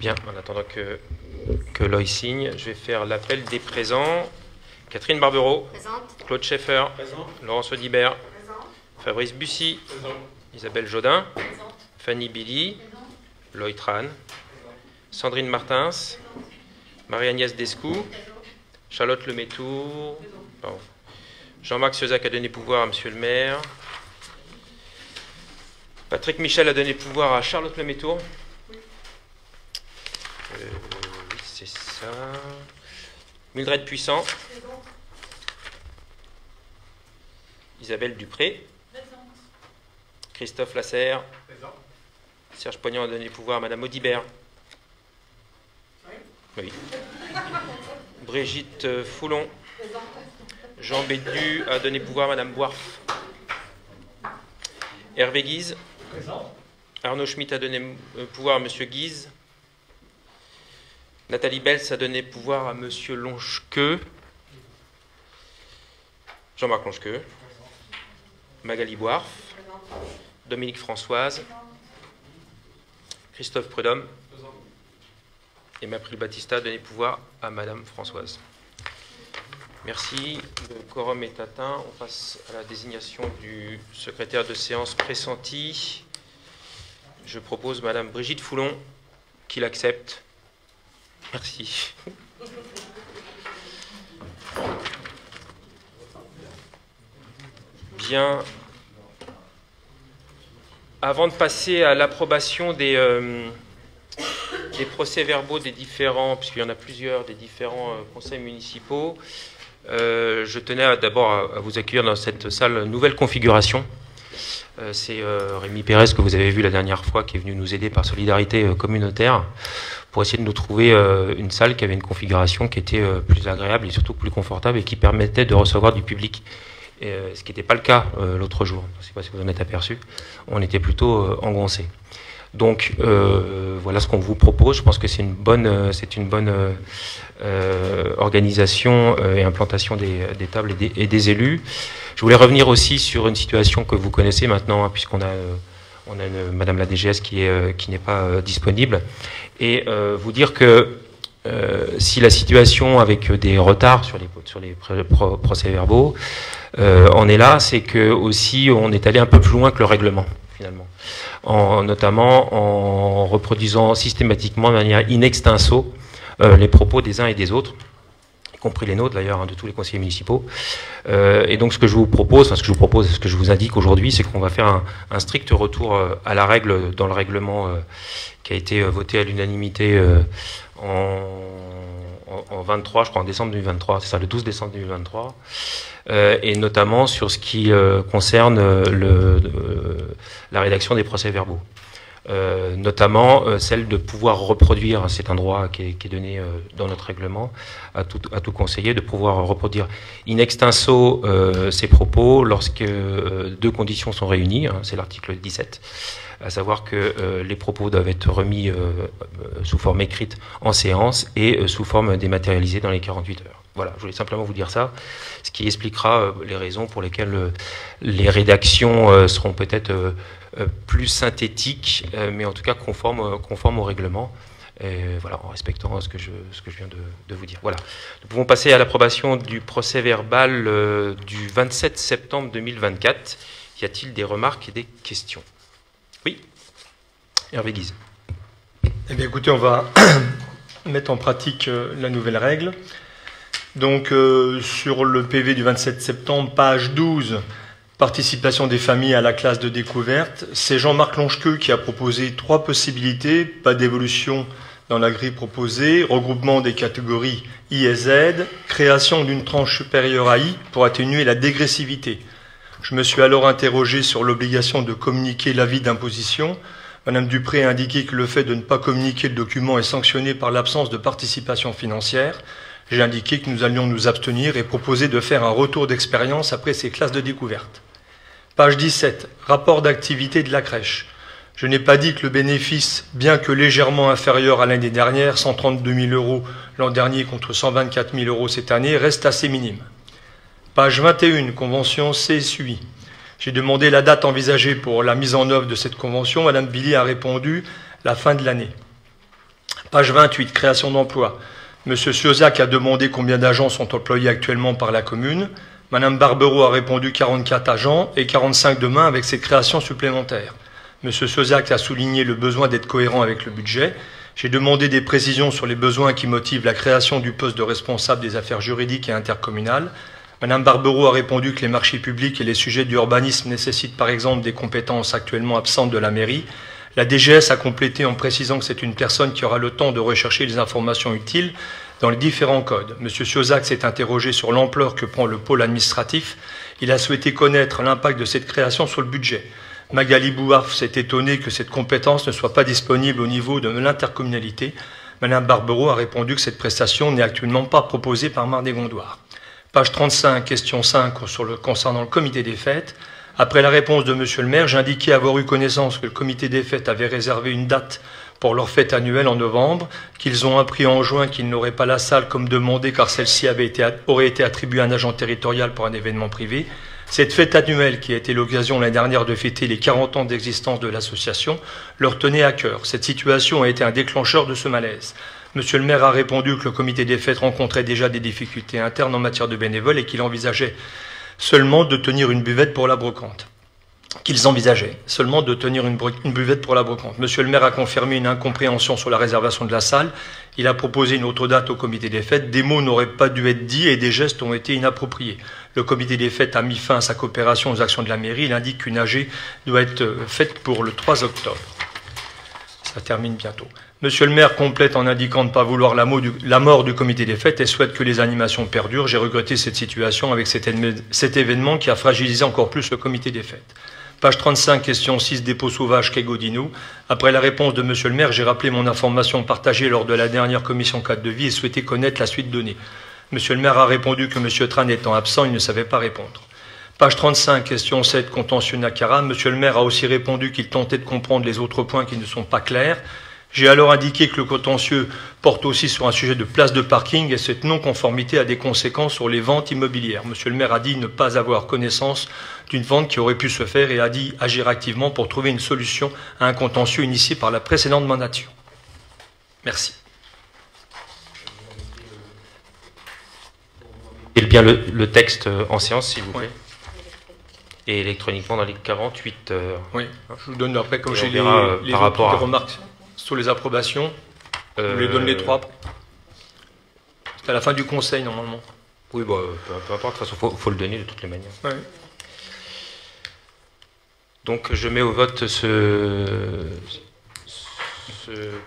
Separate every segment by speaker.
Speaker 1: Bien, en attendant que Loïc signe, je vais faire l'appel des présents. Catherine Barbereau.
Speaker 2: Présente.
Speaker 1: Claude Schaeffer.
Speaker 3: Présent.
Speaker 1: Laurence Audibert.
Speaker 2: Présent.
Speaker 1: Fabrice Bussy.
Speaker 3: Présent.
Speaker 1: Isabelle Jodin.
Speaker 2: Présente.
Speaker 1: Fanny Billy.
Speaker 2: Présente.
Speaker 1: Loïc Tran. Sandrine Martins. Marie-Agnès Descou. Charlotte Lemétour. Pardon. Jean-Marc Seuzac a donné pouvoir à Monsieur le maire. Patrick Michel a donné pouvoir à Charlotte Lemétour. Oui, c'est ça. Mildred Puissant.
Speaker 2: Présente.
Speaker 1: Isabelle Dupré.
Speaker 2: Présente.
Speaker 1: Christophe Lasserre.
Speaker 3: Présent.
Speaker 1: Serge Poignant a donné pouvoir à Madame Audibert. Oui. Brigitte Foulon.
Speaker 2: Présente.
Speaker 1: Jean Bédu a donné pouvoir à Madame Boirf. Hervé Guise.
Speaker 3: Présent.
Speaker 1: Arnaud Schmitt a donné pouvoir à Monsieur Guise. Nathalie Bels a donné pouvoir à Monsieur Longequeux. Jean-Marc Longequeux. Magali Boirf.
Speaker 2: Présente.
Speaker 1: Dominique Françoise. Christophe Prudhomme.
Speaker 3: Présent.
Speaker 1: Et Mapril Battista a donné pouvoir à Madame Françoise. Merci. Le quorum est atteint. On passe à la désignation du secrétaire de séance pressenti. Je propose Madame Brigitte Foulon, qui l'accepte. Merci. Bien. Avant de passer à l'approbation des procès-verbaux des différents, puisqu'il y en a plusieurs, des différents conseils municipaux, je tenais d'abord à vous accueillir dans cette salle nouvelle configuration. C'est Rémi Pérez, que vous avez vu la dernière fois, qui est venu nous aider par solidarité communautaire pour essayer de nous trouver une salle qui avait une configuration qui était plus agréable et surtout plus confortable et qui permettait de recevoir du public. Ce qui n'était pas le cas l'autre jour. Je ne sais pas si vous en êtes aperçu. On était plutôt engoncés. Donc voilà ce qu'on vous propose. Je pense que c'est une bonne organisation et implantation des tables et des élus. Je voulais revenir aussi sur une situation que vous connaissez maintenant, hein, puisqu'on a Madame la DGS qui n'est pas disponible, et vous dire que si la situation avec des retards sur les procès-verbaux en est là, c'est que aussi on est allé un peu plus loin que le règlement finalement, notamment en reproduisant systématiquement de manière in extenso les propos des uns et des autres, y compris les nôtres d'ailleurs, hein, de tous les conseillers municipaux. Et donc ce que je vous propose, ce que je vous indique aujourd'hui, c'est qu'on va faire un strict retour à la règle dans le règlement qui a été voté à l'unanimité en 23, je crois en décembre 2023, c'est ça, le 12 décembre 2023, et notamment sur ce qui concerne la rédaction des procès-verbaux. Notamment celle de pouvoir reproduire, c'est un droit qui est donné dans notre règlement à tout conseiller, de pouvoir reproduire in extenso ses propos lorsque deux conditions sont réunies, hein, c'est l'article 17, à savoir que les propos doivent être remis sous forme écrite en séance et sous forme dématérialisée dans les 48 heures. Voilà, je voulais simplement vous dire ça, ce qui expliquera les raisons pour lesquelles les rédactions seront peut-être plus synthétiques, mais en tout cas conformes au règlement, et voilà, en respectant ce que je viens de vous dire. Voilà. Nous pouvons passer à l'approbation du procès-verbal du 27 septembre 2024. Y a-t-il des remarques et des questions? Oui, Hervé Guise.
Speaker 3: Eh bien, écoutez, on va mettre en pratique la nouvelle règle. Donc, sur le PV du 27 septembre, page 12, participation des familles à la classe de découverte, c'est Jean-Marc Longequeux qui a proposé 3 possibilités, pas d'évolution dans la grille proposée, regroupement des catégories I et Z, création d'une tranche supérieure à I pour atténuer la dégressivité. Je me suis alors interrogé sur l'obligation de communiquer l'avis d'imposition. Madame Dupré a indiqué que le fait de ne pas communiquer le document est sanctionné par l'absence de participation financière. J'ai indiqué que nous allions nous abstenir et proposer de faire un retour d'expérience après ces classes de découverte. Page 17, rapport d'activité de la crèche. Je n'ai pas dit que le bénéfice, bien que légèrement inférieur à l'année dernière, 132 000 € l'an dernier contre 124 000 € cette année, reste assez minime. Page 21, convention CSUI. J'ai demandé la date envisagée pour la mise en œuvre de cette convention. Madame Billy a répondu la fin de l'année. Page 28, création d'emplois. M. Siozac a demandé combien d'agents sont employés actuellement par la commune. Mme Barbereau a répondu 44 agents et 45 demain avec ces créations supplémentaires. M. Siozac a souligné le besoin d'être cohérent avec le budget. J'ai demandé des précisions sur les besoins qui motivent la création du poste de responsable des affaires juridiques et intercommunales. Mme Barbereau a répondu que les marchés publics et les sujets d'urbanisme nécessitent par exemple des compétences actuellement absentes de la mairie. La DGS a complété en précisant que c'est une personne qui aura le temps de rechercher les informations utiles dans les différents codes. M. Siozac s'est interrogé sur l'ampleur que prend le pôle administratif. Il a souhaité connaître l'impact de cette création sur le budget. Magali Bouarf s'est étonnée que cette compétence ne soit pas disponible au niveau de l'intercommunalité. Mme Barbereau a répondu que cette prestation n'est actuellement pas proposée par Marne-et-Gondoire. Page 35, question 5 concernant le comité des fêtes. Après la réponse de M. le maire, j'indiquais avoir eu connaissance que le comité des fêtes avait réservé une date pour leur fête annuelle en novembre, qu'ils ont appris en juin qu'ils n'auraient pas la salle comme demandé car celle-ci aurait été attribuée à un agent territorial pour un événement privé. Cette fête annuelle, qui a été l'occasion l'année dernière de fêter les 40 ans d'existence de l'association, leur tenait à cœur. Cette situation a été un déclencheur de ce malaise. Monsieur le maire a répondu que le comité des fêtes rencontrait déjà des difficultés internes en matière de bénévoles et qu'il envisageait seulement de tenir une buvette pour la brocante. Monsieur le maire a confirmé une incompréhension sur la réservation de la salle. Il a proposé une autre date au comité des fêtes. Des mots n'auraient pas dû être dits et des gestes ont été inappropriés. Le comité des fêtes a mis fin à sa coopération aux actions de la mairie. Il indique qu'une AG doit être faite pour le 3 octobre. Ça termine bientôt. Monsieur le maire complète en indiquant ne pas vouloir la mort du comité des fêtes et souhaite que les animations perdurent. J'ai regretté cette situation avec cet événement qui a fragilisé encore plus le comité des fêtes. Page 35, question 6, dépôt sauvage quai Godineau. Après la réponse de monsieur le maire, j'ai rappelé mon information partagée lors de la dernière commission cadre de vie et souhaité connaître la suite donnée. Monsieur le maire a répondu que monsieur Tran étant absent, il ne savait pas répondre. Page 35, question 7, contentieux Nakara. Monsieur le maire a aussi répondu qu'il tentait de comprendre les autres points qui ne sont pas clairs. J'ai alors indiqué que le contentieux porte aussi sur un sujet de place de parking et cette non-conformité a des conséquences sur les ventes immobilières. Monsieur le maire a dit ne pas avoir connaissance d'une vente qui aurait pu se faire et a dit agir activement pour trouver une solution à un contentieux initié par la précédente mandature. Merci.
Speaker 1: Et bien le texte en séance, s'il vous plaît. Oui. Et électroniquement dans les 48 heures.
Speaker 3: Oui, je vous donne après, comme j'ai les remarques sur les approbations, je vous les donne les trois. C'est à la fin du conseil, normalement.
Speaker 1: Oui, bah, peu importe, de toute façon, il faut le donner de toutes les manières.
Speaker 3: Oui.
Speaker 1: Donc, je mets au vote ce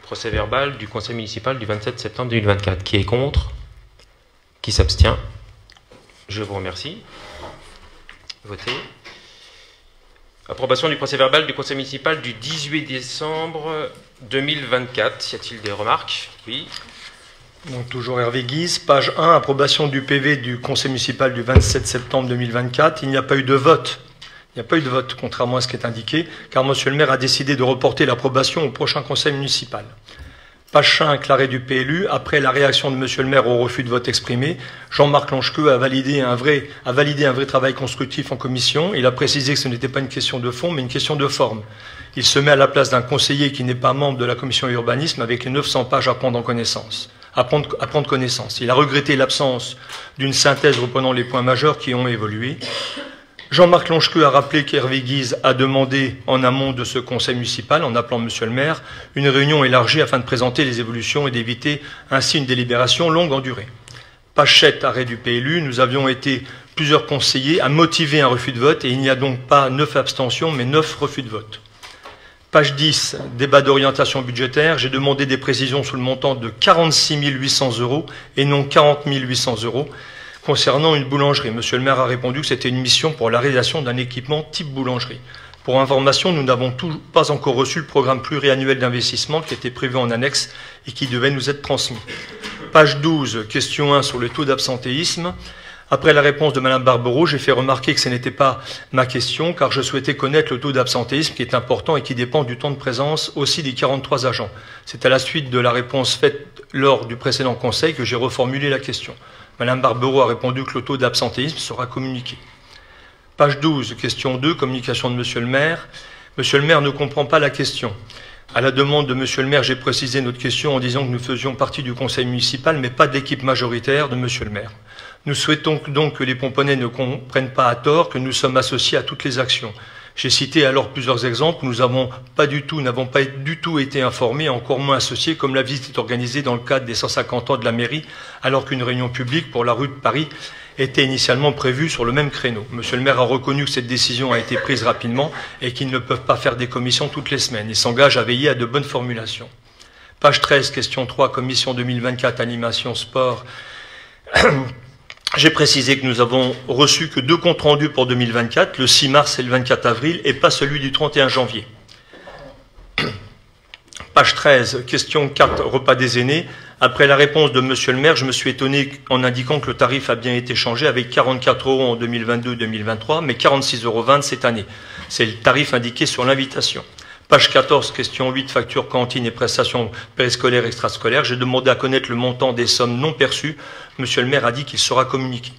Speaker 1: procès verbal du conseil municipal du 27 septembre 2024. Qui est contre? Qui s'abstient? Je vous remercie. Votez. Approbation du procès verbal du conseil municipal du 18 décembre 2024. Y a-t-il des remarques? Oui.
Speaker 3: Donc toujours Hervé Guise, page 1, approbation du PV du conseil municipal du 27 septembre 2024. Il n'y a pas eu de vote. Il n'y a pas eu de vote, contrairement à ce qui est indiqué, car monsieur le maire a décidé de reporter l'approbation au prochain conseil municipal. Page 5, l'arrêt du PLU. Après la réaction de monsieur le maire au refus de vote exprimé, Jean-Marc Langequeux a validé un vrai travail constructif en commission. Il a précisé que ce n'était pas une question de fond, mais une question de forme. Il se met à la place d'un conseiller qui n'est pas membre de la commission urbanisme avec les 900 pages à prendre connaissance. Il a regretté l'absence d'une synthèse reprenant les points majeurs qui ont évolué. Jean-Marc Langequeux a rappelé qu'Hervé Guise a demandé en amont de ce conseil municipal, en appelant monsieur le maire, une réunion élargie afin de présenter les évolutions et d'éviter ainsi une délibération longue en durée. Page 7, arrêt du PLU. Nous avions été plusieurs conseillers à motiver un refus de vote et il n'y a donc pas 9 abstentions mais 9 refus de vote. Page 10, débat d'orientation budgétaire. J'ai demandé des précisions sur le montant de 46 800 € et non 40 800 € concernant une boulangerie. Monsieur le maire a répondu que c'était une mission pour la réalisation d'un équipement type boulangerie. Pour information, nous n'avons pas encore reçu le programme pluriannuel d'investissement qui était prévu en annexe et qui devait nous être transmis. Page 12, question 1 sur le taux d'absentéisme. Après la réponse de Mme Barbereau, j'ai fait remarquer que ce n'était pas ma question, car je souhaitais connaître le taux d'absentéisme qui est important et qui dépend du temps de présence aussi des 43 agents. C'est à la suite de la réponse faite lors du précédent conseil que j'ai reformulé la question. Mme Barbereau a répondu que le taux d'absentéisme sera communiqué. Page 12, question 2, communication de monsieur le maire. Monsieur le maire ne comprend pas la question. À la demande de Monsieur le maire, j'ai précisé notre question en disant que nous faisions partie du conseil municipal, mais pas de l'équipe majoritaire de Monsieur le maire. Nous souhaitons donc que les Pomponnais ne comprennent pas à tort que nous sommes associés à toutes les actions. J'ai cité alors plusieurs exemples. Nous n'avons pas du tout été informés, encore moins associés, comme la visite est organisée dans le cadre des 150 ans de la mairie, alors qu'une réunion publique pour la rue de Paris était initialement prévue sur le même créneau. Monsieur le maire a reconnu que cette décision a été prise rapidement et qu'ils ne peuvent pas faire des commissions toutes les semaines. Il s'engage à veiller à de bonnes formulations. Page 13, question 3, commission 2024, animation, sport. J'ai précisé que nous avons reçu que 2 comptes rendus pour 2024, le 6 mars et le 24 avril, et pas celui du 31 janvier. Page 13, question 4, repas des aînés. Après la réponse de Monsieur le maire, je me suis étonné en indiquant que le tarif a bien été changé avec 44 € en 2022-2023, mais 46,20 € cette année. C'est le tarif indiqué sur l'invitation. Page 14, question 8, facture cantine et prestations périscolaires extrascolaires. J'ai demandé à connaître le montant des sommes non perçues. Monsieur le maire a dit qu'il sera communiqué.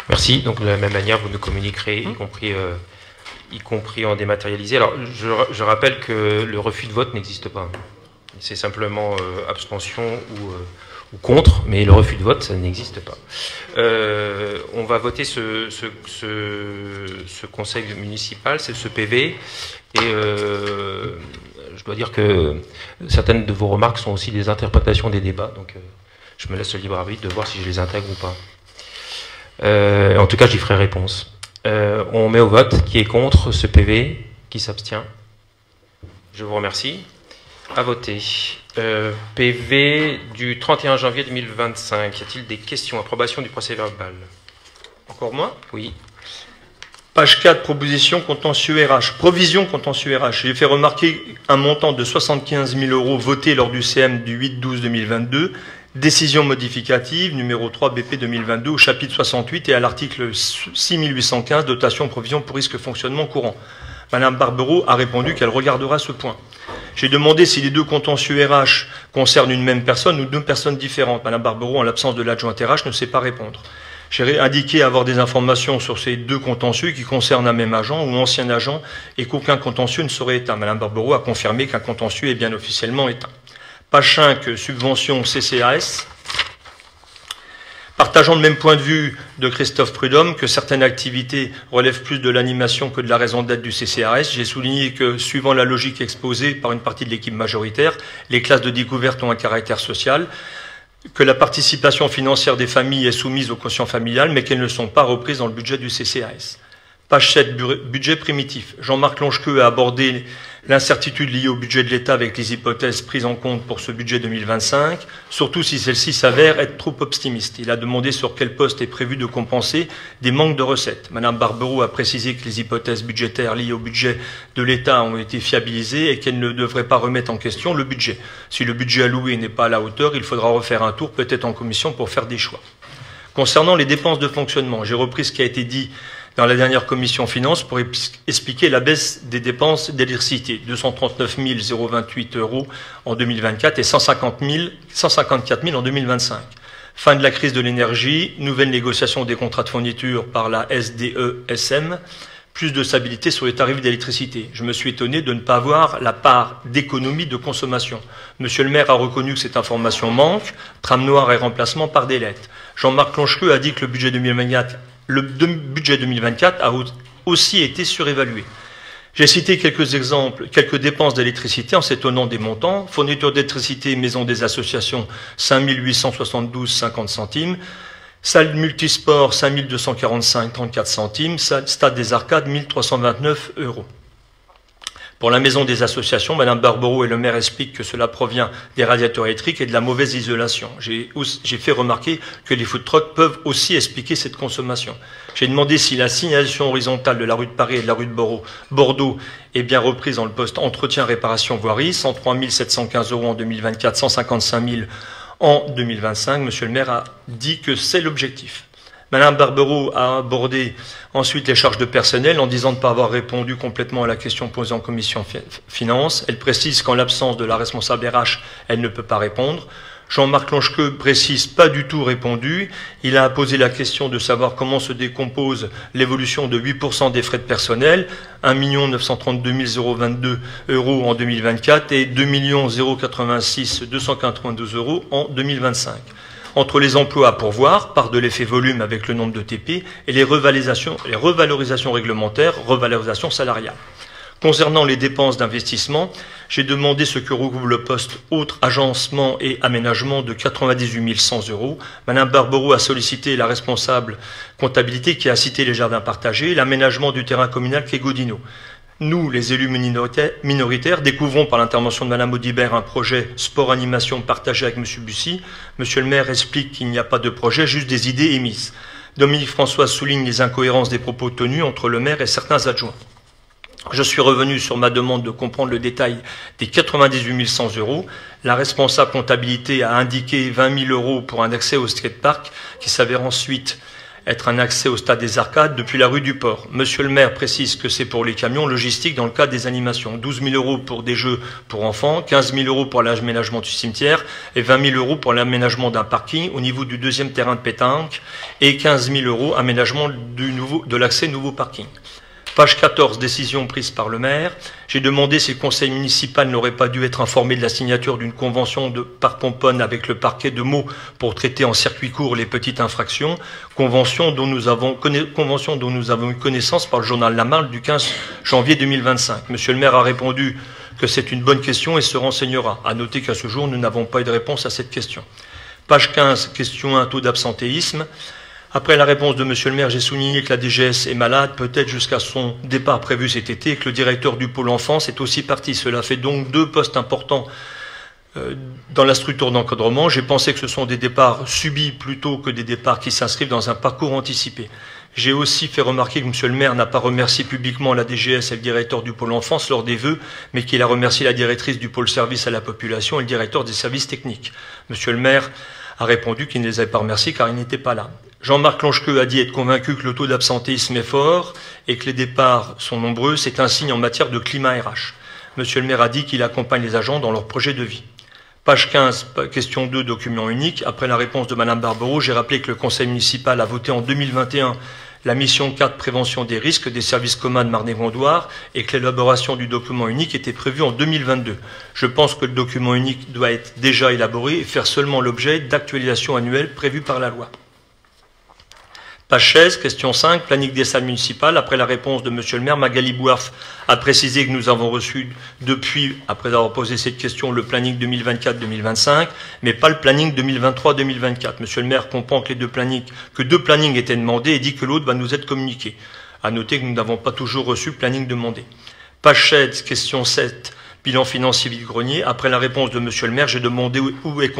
Speaker 1: Merci. Donc de la même manière, vous nous communiquerez, y compris en dématérialisé. Alors, je rappelle que le refus de vote n'existe pas. C'est simplement abstention ou contre, mais le refus de vote, ça n'existe pas. On va voter ce conseil municipal, c'est ce PV, et je dois dire que certaines de vos remarques sont aussi des interprétations des débats, donc je me laisse le libre arbitre de voir si je les intègre ou pas. En tout cas, j'y ferai réponse. On met au vote qui est contre ce PV, qui s'abstient. Je vous remercie. À voter. PV du 31 janvier 2025. Y a-t-il des questions? Approbation du procès verbal.
Speaker 3: Encore moins?
Speaker 1: Oui.
Speaker 3: Page 4, proposition contentieux RH. Provision contentieux RH. J'ai fait remarquer un montant de 75 000 € voté lors du CM du 8-12-2022. Décision modificative, numéro 3 BP 2022, au chapitre 68 et à l'article 6815, dotation provision pour risque fonctionnement courant. Madame Barbereau a répondu qu'elle regardera ce point. J'ai demandé si les 2 contentieux RH concernent une même personne ou 2 personnes différentes. Madame Barbereau, en l'absence de l'adjointe RH, ne sait pas répondre. J'ai indiqué avoir des informations sur ces 2 contentieux qui concernent un même agent ou ancien agent et qu'aucun contentieux ne serait éteint. Madame Barbereau a confirmé qu'un contentieux est bien officiellement éteint. Page 5, subvention CCAS. Partageant le même point de vue de Christophe Prudhomme, que certaines activités relèvent plus de l'animation que de la raison d'être du CCAS, j'ai souligné que, suivant la logique exposée par une partie de l'équipe majoritaire, les classes de découverte ont un caractère social, que la participation financière des familles est soumise au quotient familial, mais qu'elles ne sont pas reprises dans le budget du CCAS. Page 7, budget primitif. Jean-Marc Longequeux a abordé l'incertitude liée au budget de l'État avec les hypothèses prises en compte pour ce budget 2025, surtout si celle-ci s'avère être trop optimiste. Il a demandé sur quel poste est prévu de compenser des manques de recettes. Madame Barbereau a précisé que les hypothèses budgétaires liées au budget de l'État ont été fiabilisées et qu'elles ne devraient pas remettre en question le budget. Si le budget alloué n'est pas à la hauteur, il faudra refaire un tour, peut-être en commission, pour faire des choix. Concernant les dépenses de fonctionnement, j'ai repris ce qui a été dit dans la dernière commission finances pour expliquer la baisse des dépenses d'électricité, 239 028 € en 2024 et 154 000 en 2025. Fin de la crise de l'énergie, nouvelle négociation des contrats de fourniture par la SDE-SM, plus de stabilité sur les tarifs d'électricité. Je me suis étonné de ne pas voir la part d'économie de consommation. Monsieur le maire a reconnu que cette information manque, trame noire et remplacement par des lettres. Jean-Marc Longequeux a dit que le budget 2024 a aussi été surévalué. J'ai cité quelques exemples, quelques dépenses d'électricité en s'étonnant des montants. Fourniture d'électricité, maison des associations, 5 872,50 centimes. Salle multisport, 5 245,34 centimes. Stade des Arcades, 1 329 €. Pour la maison des associations, Madame Barbereau et le maire expliquent que cela provient des radiateurs électriques et de la mauvaise isolation. J'ai fait remarquer que les food trucks peuvent aussi expliquer cette consommation. J'ai demandé si la signalisation horizontale de la rue de Paris et de la rue de Bordeaux est bien reprise dans le poste entretien, réparation, voirie, 103 715 € en 2024, 155 000 en 2025. Monsieur le maire a dit que c'est l'objectif. Madame Barbereau a abordé ensuite les charges de personnel en disant ne pas avoir répondu complètement à la question posée en commission finance. Elle précise qu'en l'absence de la responsable RH, elle ne peut pas répondre. Jean-Marc Lonchqueux précise pas du tout répondu. Il a posé la question de savoir comment se décompose l'évolution de 8% des frais de personnel, 1 932 022 € en 2024 et 2 086 292 € en 2025. Entre les emplois à pourvoir, part de l'effet volume avec le nombre de TP, et les revalorisations réglementaires, revalorisations salariales. Concernant les dépenses d'investissement, j'ai demandé ce que recouvre le poste autres agencement et aménagement de 98 100 €. Madame Barbereau a sollicité la responsable comptabilité qui a cité les jardins partagés, l'aménagement du terrain communal qu'est Godino. Nous, les élus minoritaires, découvrons par l'intervention de Madame Audibert un projet sport-animation partagé avec Monsieur Bussy. Monsieur le maire explique qu'il n'y a pas de projet, juste des idées émises. Dominique François souligne les incohérences des propos tenus entre le maire et certains adjoints. Je suis revenu sur ma demande de comprendre le détail des 98 100 €. La responsable comptabilité a indiqué 20 000 € pour un accès au skatepark qui s'avère ensuite être un accès au stade des Arcades depuis la rue du Port. Monsieur le maire précise que c'est pour les camions logistiques dans le cadre des animations. 12 000 € pour des jeux pour enfants, 15 000 € pour l'aménagement du cimetière et 20 000 € pour l'aménagement d'un parking au niveau du deuxième terrain de pétanque et 15 000 € aménagement de l'accès nouveau parking. Page 14, décision prise par le maire. J'ai demandé si le conseil municipal n'aurait pas dû être informé de la signature d'une convention par Pomponne avec le parquet de Meaux pour traiter en circuit court les petites infractions, convention dont nous avons eu connaissance par le journal La Marne du 15 janvier 2025. Monsieur le maire a répondu que c'est une bonne question et se renseignera. À noter qu'à ce jour, nous n'avons pas eu de réponse à cette question. Page 15, question 1, taux d'absentéisme. Après la réponse de Monsieur le maire, j'ai souligné que la DGS est malade, peut-être jusqu'à son départ prévu cet été, et que le directeur du pôle enfance est aussi parti. Cela fait donc 2 postes importants dans la structure d'encadrement. J'ai pensé que ce sont des départs subis plutôt que des départs qui s'inscrivent dans un parcours anticipé. J'ai aussi fait remarquer que Monsieur le maire n'a pas remercié publiquement la DGS et le directeur du pôle enfance lors des vœux, mais qu'il a remercié la directrice du pôle service à la population et le directeur des services techniques. Monsieur le maire a répondu qu'il ne les avait pas remerciés car il n'était pas là. Jean-Marc Lonchqueux a dit être convaincu que le taux d'absentéisme est fort et que les départs sont nombreux. C'est un signe en matière de climat RH. Monsieur le maire a dit qu'il accompagne les agents dans leur projet de vie. Page 15, question 2, document unique. Après la réponse de Madame Barbereau, j'ai rappelé que le conseil municipal a voté en 2021 la mission 4 prévention des risques des services communs de Marne-et-Gondoire et que l'élaboration du document unique était prévue en 2022. Je pense que le document unique doit être déjà élaboré et faire seulement l'objet d'actualisations annuelles prévues par la loi. Page 16, question 5, planning des salles municipales. Après la réponse de Monsieur le maire, Magali Bouarf a précisé que nous avons reçu depuis, après avoir posé cette question, le planning 2024-2025, mais pas le planning 2023-2024. Monsieur le maire comprend que deux plannings étaient demandés et dit que l'autre va nous être communiqué. À noter que nous n'avons pas toujours reçu le planning demandé. Page 7, question 7. Bilan financier vide-grenier. Après la réponse de Monsieur le maire, j'ai demandé où est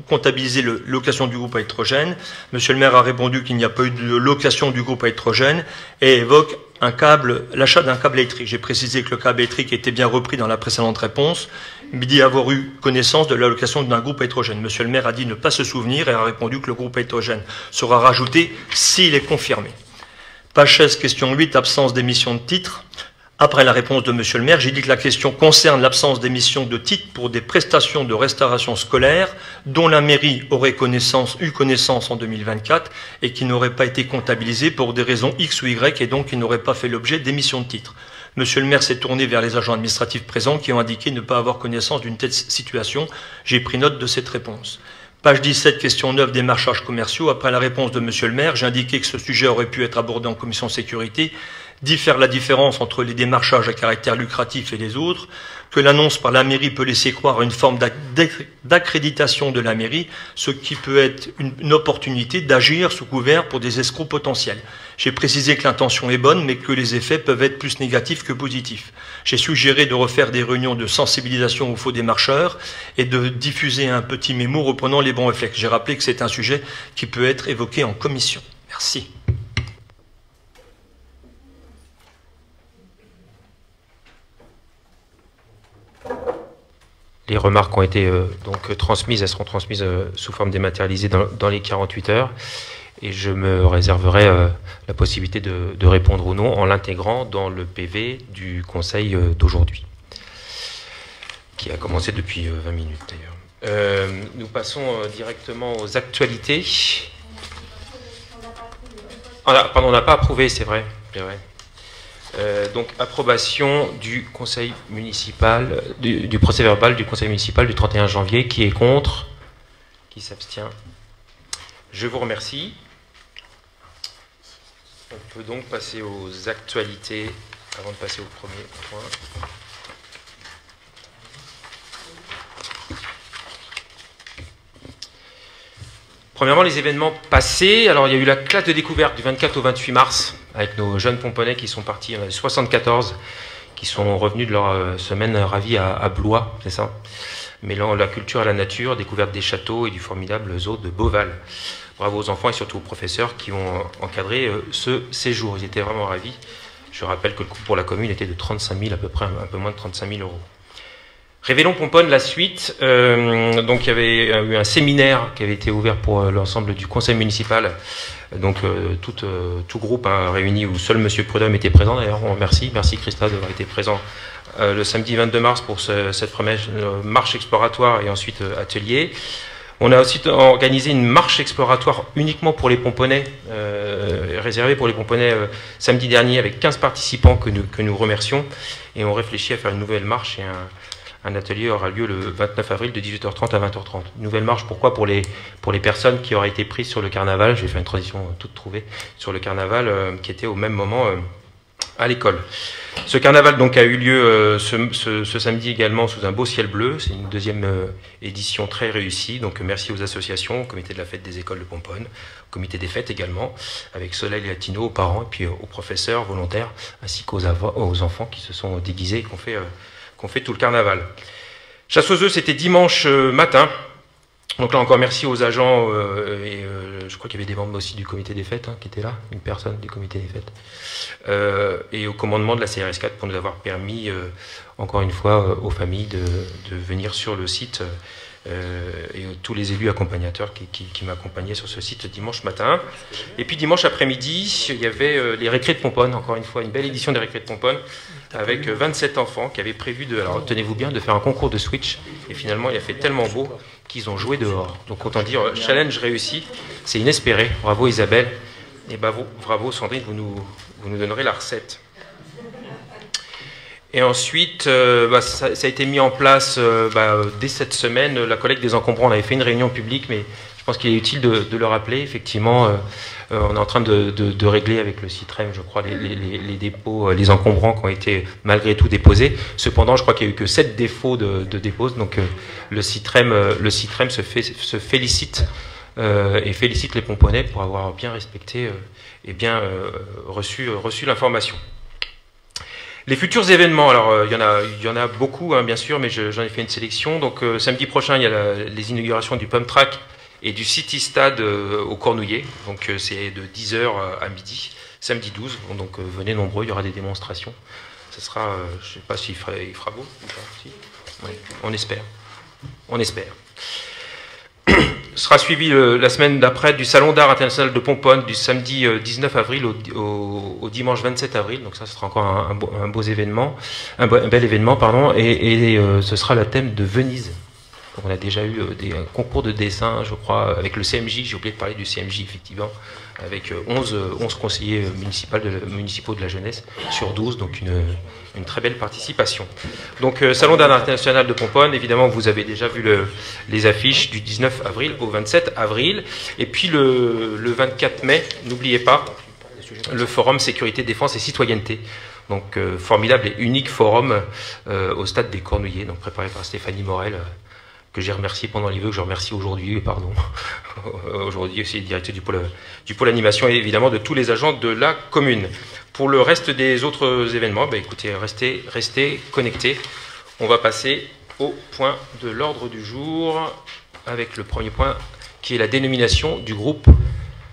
Speaker 3: comptabilisée la location du groupe à électrogène. Monsieur le maire a répondu qu'il n'y a pas eu de location du groupe à électrogène et évoque l'achat d'un câble électrique. J'ai précisé que le câble électrique était bien repris dans la précédente réponse, mais dit avoir eu connaissance de la location d'un groupe à électrogène. Monsieur le maire a dit ne pas se souvenir et a répondu que le groupe à électrogène sera rajouté s'il est confirmé. Page 16, question 8, absence d'émission de titres. Après la réponse de Monsieur le maire, j'ai dit que la question concerne l'absence d'émission de titres pour des prestations de restauration scolaire dont la mairie aurait eu connaissance en 2024 et qui n'auraient pas été comptabilisées pour des raisons X ou Y et donc qui n'auraient pas fait l'objet d'émission de titres. Monsieur le maire s'est tourné vers les agents administratifs présents qui ont indiqué ne pas avoir connaissance d'une telle situation. J'ai pris note de cette réponse. Page 17, question 9, démarchages commerciaux. Après la réponse de Monsieur le maire, j'ai indiqué que ce sujet aurait pu être abordé en commission sécurité, faire la différence entre les démarchages à caractère lucratif et les autres, que l'annonce par la mairie peut laisser croire à une forme d'accréditation de la mairie, ce qui peut être une opportunité d'agir sous couvert pour des escrocs potentiels. J'ai précisé que l'intention est bonne, mais que les effets peuvent être plus négatifs que positifs. J'ai suggéré de refaire des réunions de sensibilisation aux faux démarcheurs et de diffuser un petit mémo reprenant les bons réflexes. J'ai rappelé que c'est un sujet qui peut être évoqué en commission. Merci.
Speaker 1: Les remarques ont été donc transmises, elles seront transmises sous forme dématérialisée dans les 48 heures. Et je me réserverai la possibilité de répondre ou non en l'intégrant dans le PV du Conseil d'aujourd'hui, qui a commencé depuis 20 minutes d'ailleurs. Nous passons directement aux actualités. Pardon, on n'a pas approuvé, c'est vrai. Donc, approbation du conseil municipal, du procès verbal du conseil municipal du 31 janvier. Qui est contre? Qui s'abstient? Je vous remercie. On peut donc passer aux actualités avant de passer au premier point. Premièrement, les événements passés. Alors, il y a eu la classe de découverte du 24 au 28 mars avec nos jeunes pomponnais qui sont partis. Il y en a 74 qui sont revenus de leur semaine ravie à Blois, c'est ça, mêlant la culture à la nature, découverte des châteaux et du formidable zoo de Beauval. Bravo aux enfants et surtout aux professeurs qui ont encadré ce séjour. Ils étaient vraiment ravis. Je rappelle que le coût pour la commune était de 35 000, à peu près un peu moins de 35 000 euros. Révélons Pomponne, la suite. Donc il y avait eu un séminaire qui avait été ouvert pour l'ensemble du conseil municipal. Donc tout groupe réuni où seul Monsieur Prudhomme était présent. D'ailleurs, on remercie. Merci Christa d'avoir été présent le samedi 22 mars pour cette première marche exploratoire et ensuite atelier. On a aussi organisé une marche exploratoire uniquement pour les Pomponnais, réservée pour les Pomponnais samedi dernier avec 15 participants que nous remercions. Et on réfléchit à faire une nouvelle marche et un atelier aura lieu le 29 avril de 18h30 à 20h30. Nouvelle marche, pourquoi? Pour les personnes qui auraient été prises sur le carnaval, j'ai fait une transition toute trouvée, sur le carnaval qui était au même moment à l'école. Ce carnaval donc a eu lieu ce samedi également sous un beau ciel bleu. C'est une deuxième édition très réussie. Donc merci aux associations, au comité de la fête des écoles de Pomponne, au comité des fêtes également, avec Soleil Latino, aux parents et puis aux professeurs volontaires, ainsi qu'aux enfants qui se sont déguisés et qu'on fait tout le carnaval. Chasse aux œufs, c'était dimanche matin. Donc là encore, merci aux agents je crois qu'il y avait des membres aussi du comité des fêtes qui étaient là, une personne du comité des fêtes, et au commandement de la CRS4 pour nous avoir permis, encore une fois, aux familles de venir sur le site et tous les élus accompagnateurs qui m'accompagnaient sur ce site dimanche matin. Et puis dimanche après-midi, il y avait les récrés de Pomponne, encore une fois, une belle édition des récrés de Pomponne, avec 27 enfants qui avaient prévu alors tenez-vous bien, de faire un concours de Switch. Et finalement, il a fait tellement beau qu'ils ont joué dehors. Donc autant dire, challenge réussi, c'est inespéré. Bravo Isabelle, et bravo Sandrine, vous nous donnerez la recette. Et ensuite, ça a été mis en place dès cette semaine. La collecte des encombrants, on avait fait une réunion publique, mais je pense qu'il est utile de le rappeler. Effectivement, on est en train de régler avec le CITREM, je crois, les dépôts, les encombrants qui ont été malgré tout déposés. Cependant, je crois qu'il n'y a eu que 7 défauts de dépôt. Donc le CITREM se félicite et félicite les Pomponnais pour avoir bien respecté et bien reçu l'information. Les futurs événements, alors il y en a beaucoup, bien sûr, mais j'en ai fait une sélection. Donc samedi prochain, il y a les inaugurations du Pump Track et du City Stade au Cornouillet. Donc c'est de 10h à midi, samedi 12. Donc venez nombreux, il y aura des démonstrations. Ça sera, je ne sais pas s'il fera beau ou pas. Si. Oui, on espère. On espère. Sera suivi la semaine d'après du Salon d'art international de Pomponne du samedi 19 avril au dimanche 27 avril. Donc ça sera encore un beau événement, un bel événement, pardon. Et ce sera le thème de Venise. Donc on a déjà eu des concours de dessin, je crois, avec le CMJ. J'ai oublié de parler du CMJ, effectivement, avec 11 conseillers municipaux de la jeunesse sur 12, donc une très belle participation. Donc Salon d'art international de Pomponne, évidemment, vous avez déjà vu les affiches du 19 avril au 27 avril. Et puis le 24 mai, n'oubliez pas, le forum Sécurité, Défense et Citoyenneté. Donc formidable et unique forum au stade des Cornouillers, donc préparé par Stéphanie Morel, que j'ai remercié pendant les vœux, que je remercie aujourd'hui, pardon, aujourd'hui aussi directeur du pôle animation et évidemment de tous les agents de la commune. Pour le reste des autres événements, écoutez, restez connectés. On va passer au point de l'ordre du jour avec le premier point qui est la dénomination du groupe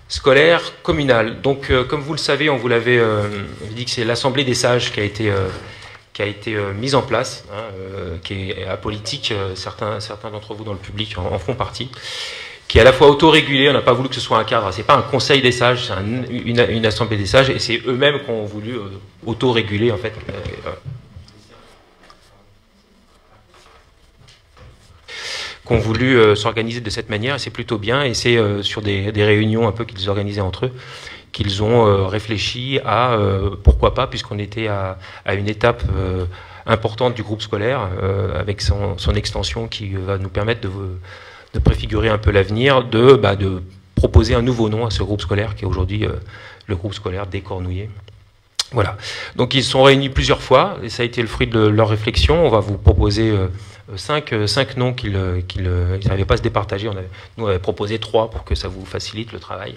Speaker 1: scolaire communal. Donc, comme vous le savez, on vous l'avait dit que c'est l'Assemblée des sages qui a été mise en place, qui est apolitique, certains d'entre vous dans le public en font partie, qui est à la fois autorégulée, on n'a pas voulu que ce soit un cadre, c'est pas un conseil des sages, c'est une assemblée des sages, et c'est eux-mêmes qui ont voulu autoréguler en fait. qui ont voulu s'organiser de cette manière, et c'est plutôt bien, et c'est sur des réunions un peu qu'ils organisaient entre eux, qu'ils ont réfléchi à pourquoi pas, puisqu'on était à une étape importante du groupe scolaire, avec son extension qui va nous permettre de préfigurer un peu l'avenir, de proposer un nouveau nom à ce groupe scolaire qui est aujourd'hui le groupe scolaire des Cornouillers. Voilà. Donc ils se sont réunis plusieurs fois, et ça a été le fruit de leur réflexion. On va vous proposer cinq noms qu'ils n'arrivaient pas à se départager. Nous on avait proposé 3 pour que ça vous facilite le travail.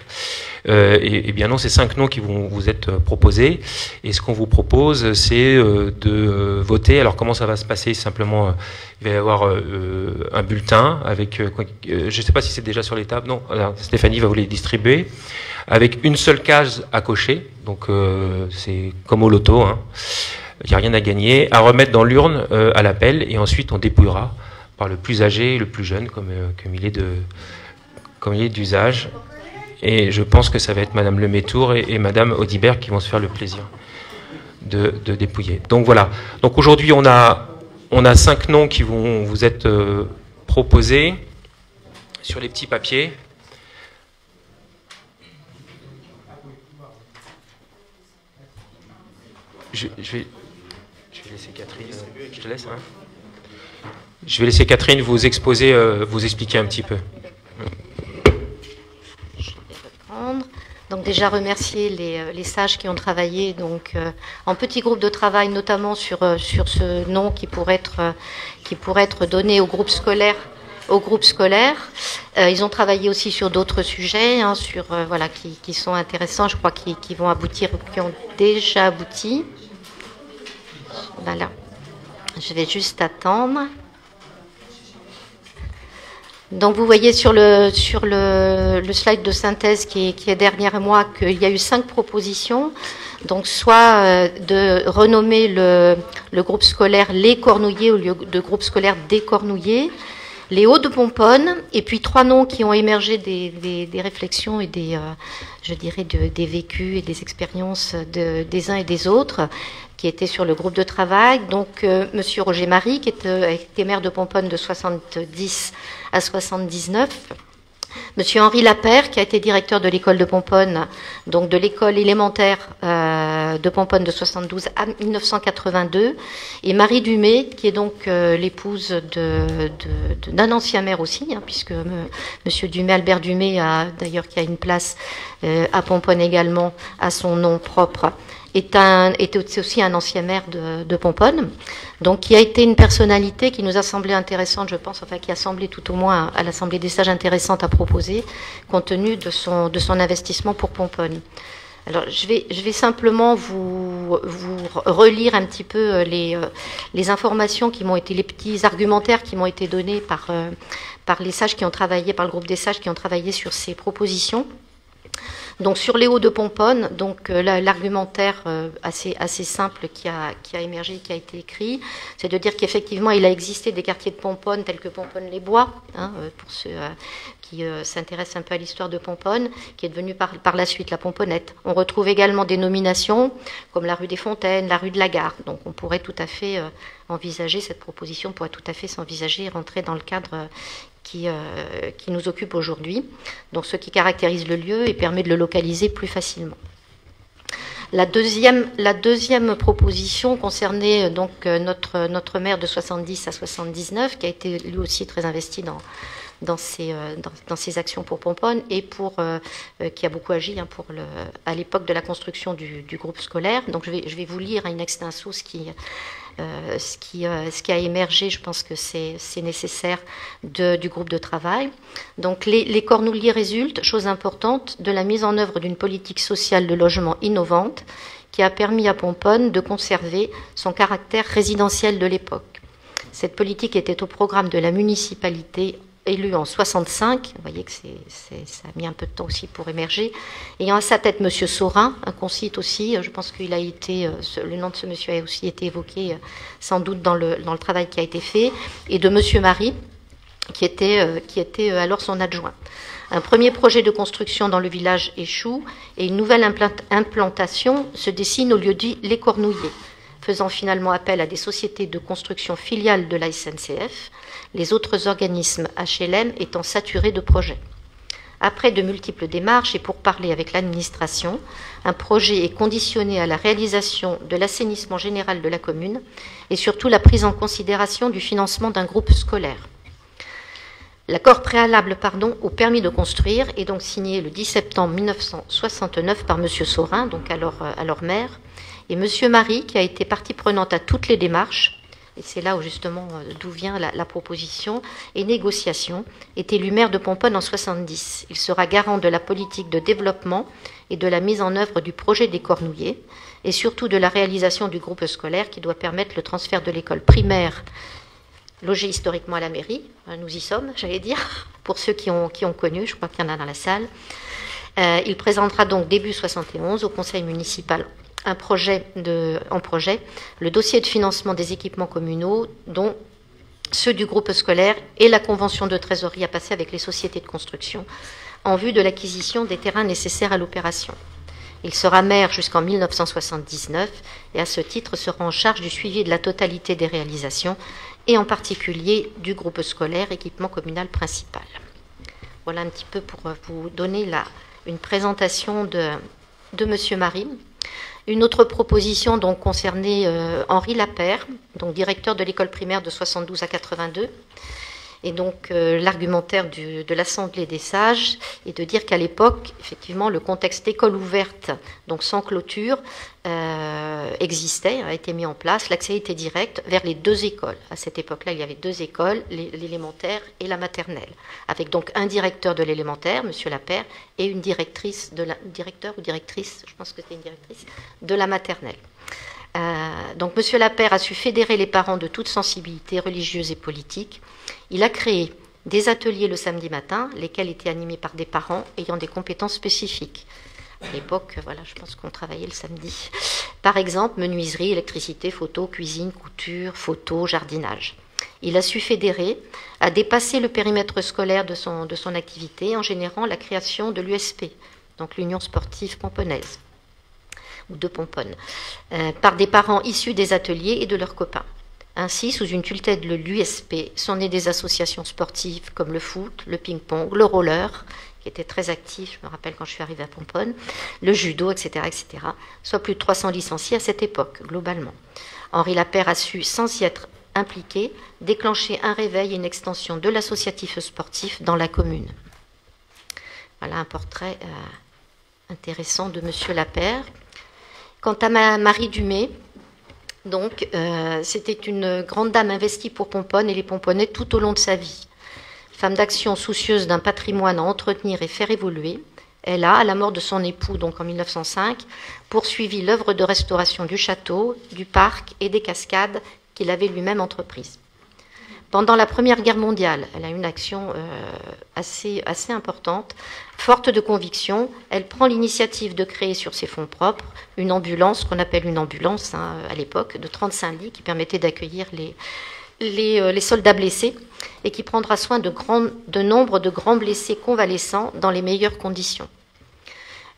Speaker 1: Et bien non, c'est 5 noms qui vont vous être proposés. Et ce qu'on vous propose, c'est de voter. Alors comment ça va se passer? Simplement, il va y avoir un bulletin avec, je ne sais pas si c'est déjà sur les tables. Non, alors, Stéphanie va vous les distribuer, avec une seule case à cocher. Donc c'est comme au loto, hein. Il n'y a rien à gagner, à remettre dans l'urne à l'appel, et ensuite on dépouillera par le plus âgé et le plus jeune, comme il est d'usage. Et je pense que ça va être Madame Lemétour et Madame Audibert qui vont se faire le plaisir de dépouiller. Donc voilà. Donc aujourd'hui on a 5 noms qui vont vous être proposés sur les petits papiers. Je vais laisser Catherine. Je te laisse, hein. Je vais laisser Catherine vous exposer, vous expliquer un petit peu.
Speaker 2: Je vais reprendre. Donc déjà remercier les sages qui ont travaillé donc en petit groupe de travail, notamment sur ce nom qui pourrait être donné au groupe scolaire. Ils ont travaillé aussi sur d'autres sujets, hein, voilà, qui sont intéressants, je crois, qui vont aboutir ou qui ont déjà abouti. Voilà. Je vais juste attendre. Donc vous voyez sur le slide de synthèse qui est derrière moi qu'il y a eu 5 propositions. Donc soit de renommer le groupe scolaire Les Cornouillers au lieu de groupe scolaire des Cornouillers, les Hauts de Pomponne, et puis 3 noms qui ont émergé des réflexions et des vécus et des expériences des uns et des autres, qui étaient sur le groupe de travail. Donc Monsieur Roger Marie, qui était maire de Pomponne de 70 à 79. Monsieur Henri Lapère, qui a été directeur de l'école de Pomponne, donc de l'école élémentaire de Pomponne de 72 à 1982, et Marie Dumay, qui est donc l'épouse d'un ancien maire aussi, hein, puisque Monsieur Dumay, Albert Dumay, d'ailleurs qui a une place à Pomponne également, à son nom propre, était aussi un ancien maire de Pomponne, donc qui a été une personnalité qui nous a semblé intéressante, je pense, enfin qui a semblé tout au moins à l'Assemblée des sages intéressante à proposer, compte tenu de son investissement pour Pomponne. Alors je vais simplement vous relire un petit peu les informations qui m'ont été, les petits argumentaires qui m'ont été donnés par les sages qui ont travaillé, par le groupe des sages qui ont travaillé sur ces propositions. Donc sur les Hauts de Pomponne, donc l'argumentaire assez simple qui a émergé, qui a été écrit, c'est de dire qu'effectivement il a existé des quartiers de Pomponne tels que Pomponne-les-Bois, hein, pour ceux qui s'intéressent un peu à l'histoire de Pomponne, qui est devenue par la suite la Pomponnette. On retrouve également des nominations comme la rue des Fontaines, la rue de la Gare. Donc on pourrait tout à fait envisager, cette proposition pourrait tout à fait s'envisager et rentrer dans le cadre qui nous occupe aujourd'hui, donc ce qui caractérise le lieu et permet de le localiser plus facilement. La deuxième proposition concernait donc notre maire de 70 à 79, qui a été lui aussi très investi dans ses actions pour Pomponne et qui a beaucoup agi, hein, à l'époque de la construction du groupe scolaire. Donc je vais vous lire in extenso ce qui a émergé, je pense que c'est nécessaire, du groupe de travail. Donc les Cornouillers résultent, chose importante, de la mise en œuvre d'une politique sociale de logement innovante qui a permis à Pomponne de conserver son caractère résidentiel de l'époque. Cette politique était au programme de la municipalité élu en 65, vous voyez que ça a mis un peu de temps aussi pour émerger, ayant à sa tête Monsieur Saurin, qu'on cite aussi, je pense qu'il a été, le nom de ce monsieur a aussi été évoqué sans doute dans le travail qui a été fait, et de Monsieur Marie, qui était alors son adjoint. Un premier projet de construction dans le village échoue et une nouvelle implantation se dessine au lieu dit Les Cornouillers. faisant finalement appel à des sociétés de construction filiales de la SNCF, les autres organismes HLM étant saturés de projets. Après de multiples démarches et pour parler avec l'administration, un projet est conditionné à la réalisation de l'assainissement général de la commune et surtout la prise en considération du financement d'un groupe scolaire. L'accord préalable au permis de construire est donc signé le 10 septembre 1969 par M. Saurin, donc alors maire, et M. Marie, qui a été partie prenante à toutes les démarches, et c'est là où justement d'où vient la proposition, et négociation, est élu maire de Pomponne en 1970. Il sera garant de la politique de développement et de la mise en œuvre du projet des Cornouillers, et surtout de la réalisation du groupe scolaire qui doit permettre le transfert de l'école primaire logée historiquement à la mairie. Nous y sommes, j'allais dire, pour ceux qui ont connu, je crois qu'il y en a dans la salle. Il présentera donc début 1971 au conseil municipal en projet, le dossier de financement des équipements communaux, dont ceux du groupe scolaire et la convention de trésorerie à passer avec les sociétés de construction, en vue de l'acquisition des terrains nécessaires à l'opération. Il sera maire jusqu'en 1979 et à ce titre sera en charge du suivi de la totalité des réalisations et en particulier du groupe scolaire équipement communal principal. Voilà un petit peu pour vous donner une présentation de M. Marie. Une autre proposition donc concernait Henri Lapère, donc directeur de l'école primaire de 72 à 82. Et donc l'argumentaire de l'Assemblée des sages est de dire qu'à l'époque, effectivement, le contexte école ouverte, donc sans clôture, existait, a été mis en place. L'accès était direct vers les deux écoles. À cette époque-là, il y avait deux écoles, l'élémentaire et la maternelle, avec donc un directeur de l'élémentaire, M. Lapère, et une directrice directeur ou directrice, je pense que c'était une directrice, de la maternelle. Donc M. Lapère a su fédérer les parents de toute sensibilité religieuse et politique. Il a créé des ateliers le samedi matin, lesquels étaient animés par des parents ayant des compétences spécifiques. À l'époque, voilà, je pense qu'on travaillait le samedi. Par exemple, menuiserie, électricité, photo, cuisine, couture, photo, jardinage. Il a su fédérer, a dépassé le périmètre scolaire de son activité en générant la création de l'USP, donc l'Union sportive pomponnaise, ou de Pomponne, par des parents issus des ateliers et de leurs copains. Ainsi, sous une tutelle de l'USP, sont nées des associations sportives comme le foot, le ping-pong, le roller, qui était très actif, je me rappelle quand je suis arrivée à Pomponne, le judo, etc., soit plus de 300 licenciés à cette époque, globalement. Henri Lapère a su, sans y être impliqué, déclencher un réveil et une extension de l'associatif sportif dans la commune. Voilà un portrait intéressant de M. Lapère. Quant à Marie Dumay, donc, c'était une grande dame investie pour Pomponne et les Pomponnais tout au long de sa vie. Femme d'action soucieuse d'un patrimoine à entretenir et faire évoluer, elle a, à la mort de son époux, donc en 1905, poursuivi l'œuvre de restauration du château, du parc et des cascades qu'il avait lui-même entreprise. Pendant la Première Guerre mondiale, elle a une action assez importante. Forte de conviction, elle prend l'initiative de créer sur ses fonds propres une ambulance, qu'on appelle une ambulance à l'époque, de 35 lits qui permettait d'accueillir les soldats blessés et qui prendra soin de nombre de grands blessés convalescents dans les meilleures conditions.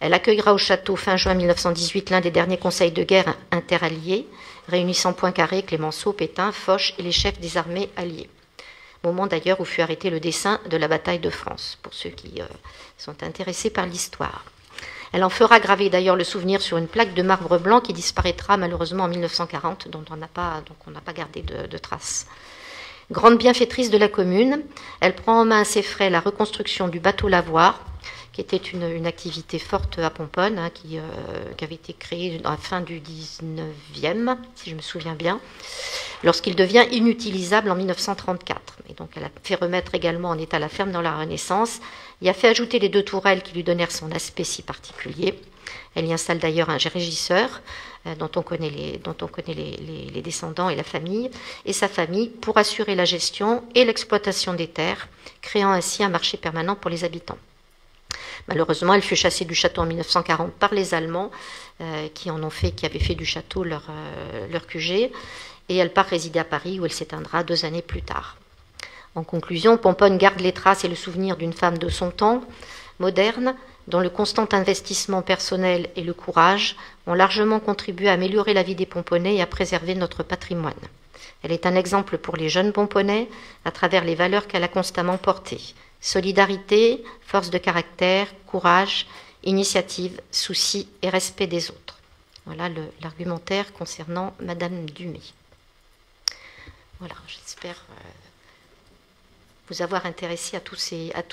Speaker 2: Elle accueillera au château fin juin 1918 l'un des derniers conseils de guerre interalliés, réunissant Poincaré, Clémenceau, Pétain, Foch et les chefs des armées alliées. Moment d'ailleurs où fut arrêté le dessin de la bataille de France, pour ceux qui sont intéressés par l'histoire. Elle en fera graver d'ailleurs le souvenir sur une plaque de marbre blanc qui disparaîtra malheureusement en 1940, dont on n'a pas gardé de traces. Grande bienfaitrice de la commune, elle prend en main à ses frais la reconstruction du bateau lavoir, qui était une activité forte à Pomponne, qui avait été créée à la fin du 19e, si je me souviens bien, lorsqu'il devient inutilisable en 1934. Et donc elle a fait remettre également en état la ferme dans la Renaissance, y a fait ajouter les deux tourelles qui lui donnèrent son aspect si particulier. Elle y installe d'ailleurs un régisseur dont on connaît les descendants et la famille, et sa famille, pour assurer la gestion et l'exploitation des terres, créant ainsi un marché permanent pour les habitants. Malheureusement, elle fut chassée du château en 1940 par les Allemands qui avaient fait du château leur QG, et elle part résider à Paris où elle s'éteindra 2 années plus tard. En conclusion, Pomponne garde les traces et le souvenir d'une femme de son temps, modernes, dont le constant investissement personnel et le courage ont largement contribué à améliorer la vie des Pomponais et à préserver notre patrimoine. Elle est un exemple pour les jeunes Pomponais à travers les valeurs qu'elle a constamment portées. Solidarité, force de caractère, courage, initiative, souci et respect des autres. Voilà l'argumentaire concernant Madame Dumay. Voilà, j'espère vous avoir intéressé à tous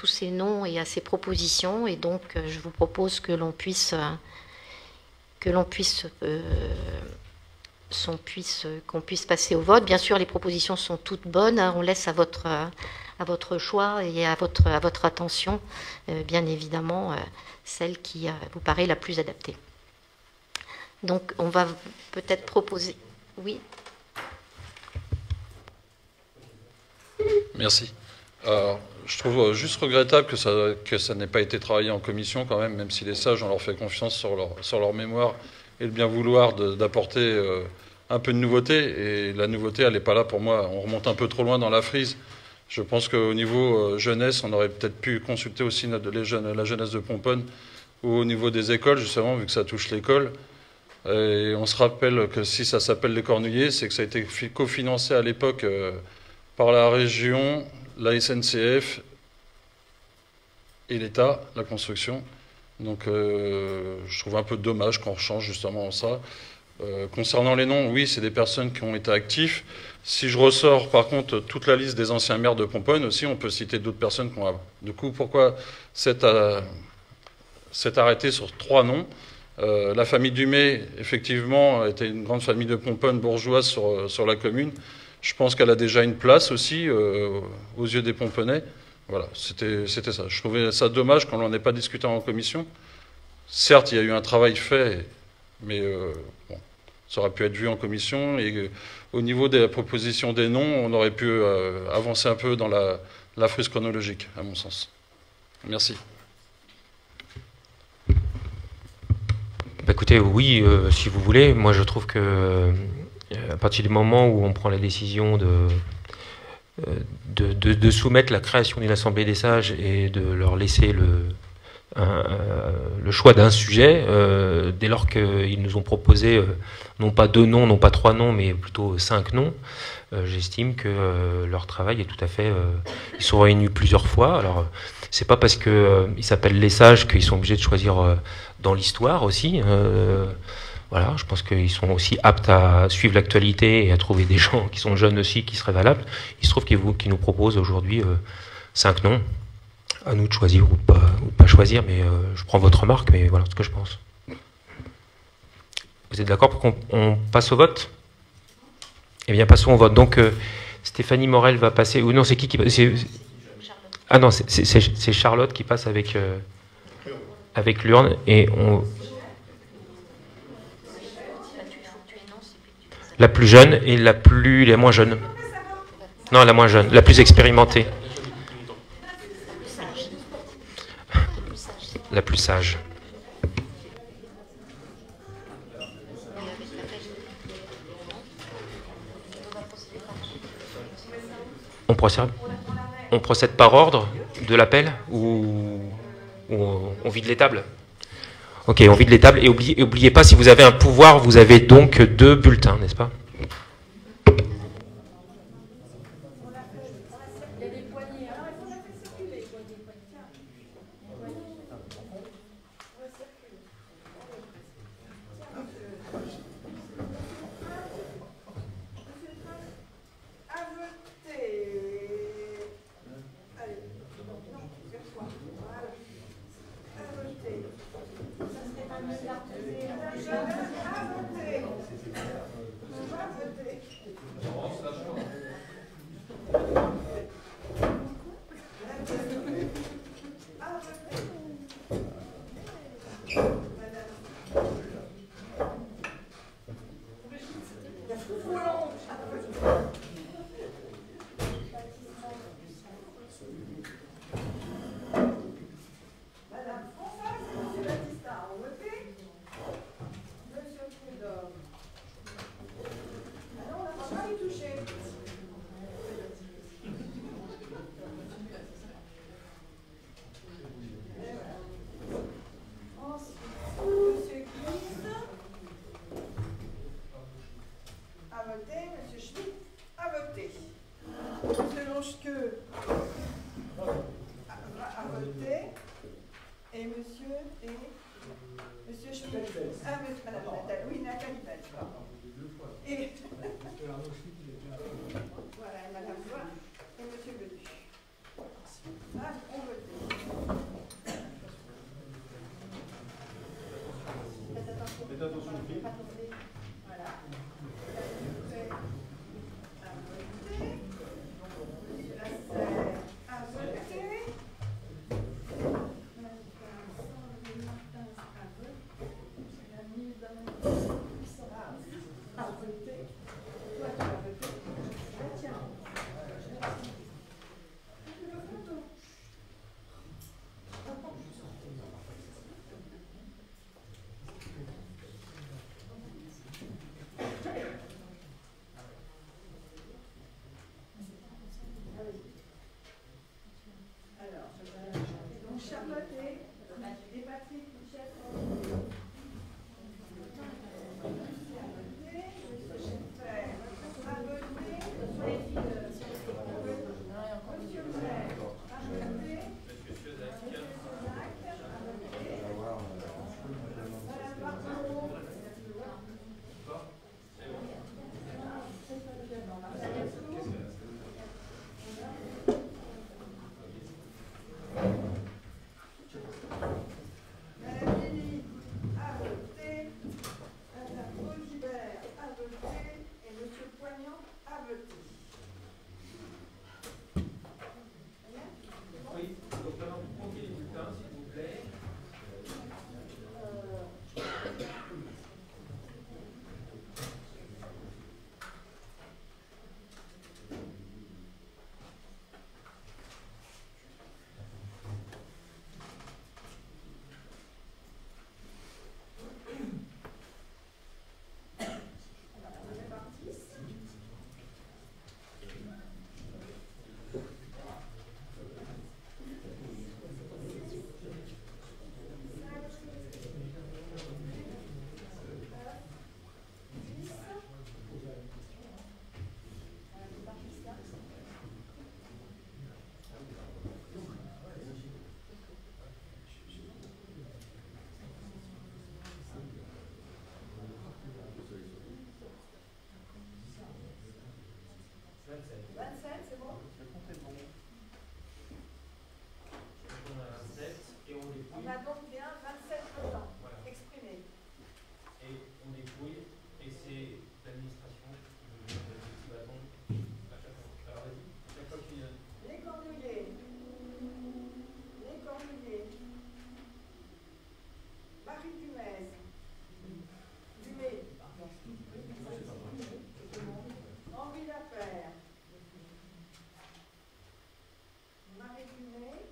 Speaker 2: ces noms et à ces propositions, et donc je vous propose qu'on puisse passer au vote. Bien sûr, les propositions sont toutes bonnes, hein, on laisse à votre choix et à votre attention, bien évidemment, celle qui vous paraît la plus adaptée. Donc, on va peut-être proposer... Oui.
Speaker 4: Merci. Je trouve juste regrettable que ça n'ait pas été travaillé en commission quand même si les sages, on leur fait confiance sur leur mémoire et le bien vouloir d'apporter un peu de nouveauté. Et la nouveauté, elle n'est pas là pour moi. On remonte un peu trop loin dans la frise. Je pense qu'au niveau jeunesse, on aurait peut-être pu consulter aussi la jeunesse de Pomponne, ou au niveau des écoles, justement, vu que ça touche l'école. Et on se rappelle que si ça s'appelle les Cornuliers, c'est que ça a été cofinancé à l'époque par la région, la SNCF et l'État, la construction. Donc je trouve un peu dommage qu'on change justement ça. Concernant les noms, oui, c'est des personnes qui ont été actifs. Si je ressors par contre toute la liste des anciens maires de Pomponne aussi, on peut citer d'autres personnes qui ont... Du coup, pourquoi cet arrêté sur 3 noms? La famille Dumay, effectivement, était une grande famille de Pomponne bourgeoise sur la commune. Je pense qu'elle a déjà une place aussi aux yeux des Pomponnais. Voilà, c'était ça. Je trouvais ça dommage qu'on n'en ait pas discuté en commission. Certes, il y a eu un travail fait, mais bon, ça aurait pu être vu en commission. Et au niveau des propositions des noms, on aurait pu avancer un peu dans la frise chronologique, à mon sens. Merci.
Speaker 1: Bah écoutez, oui, si vous voulez. Moi, je trouve que à partir du moment où on prend la décision de soumettre la création d'une assemblée des sages et de leur laisser le choix d'un sujet, dès lors qu'ils nous ont proposé non pas 2 noms, non pas 3 noms, mais plutôt 5 noms, j'estime que leur travail est tout à fait... ils sont réunis plusieurs fois. Alors, c'est pas parce qu'ils s'appellent les sages qu'ils sont obligés de choisir dans l'histoire aussi. Voilà, je pense qu'ils sont aussi aptes à suivre l'actualité et à trouver des gens qui sont jeunes aussi, qui seraient valables. Il se trouve qu'ils nous proposent aujourd'hui 5 noms. À nous de choisir ou de pas choisir, mais je prends votre remarque, mais voilà ce que je pense. Vous êtes d'accord pour qu'on passe au vote? Eh bien, passons au vote. Donc, Stéphanie Morel va passer... Ou non, c'est qui passe? Ah non, c'est Charlotte qui passe avec l'urne, et on... La plus jeune et la moins jeune. Non, la moins jeune, la plus expérimentée. La plus sage. On procède par ordre de l'appel ou on vide les tables? Ok, on vide les tables et oubliez pas, si vous avez un pouvoir, vous avez donc 2 bulletins, n'est-ce pas?
Speaker 5: et Monsieur Schmitt. Ah, Madame Nathalie. Oui, Nathalie Bell. Et voilà, Madame Bois et Monsieur Belu. Ah, on vote. Faites attention au film. Voilà. À voter. La serre à voter. À voter. Toi, tu vas voter. Tiens. Alors, donc Charlotte et Patrick Michel. Madame Lily a voté, Madame Audibert a voté et Monsieur Poignant a voté.
Speaker 1: Oui, donc maintenant vous comptez les bulletins, s'il vous plaît.
Speaker 5: C'est bon? On a donc bien 27 votants exprimés.
Speaker 1: Et on dépouille, et c'est l'administration qui veut le petit bâton à chaque fois. Alors vas-y, chaque fois que tu donnes.
Speaker 5: Les Cornuliers. Les Cornuliers. Marie Dumez. Dumais. Henri Lapère. Marie Dumais.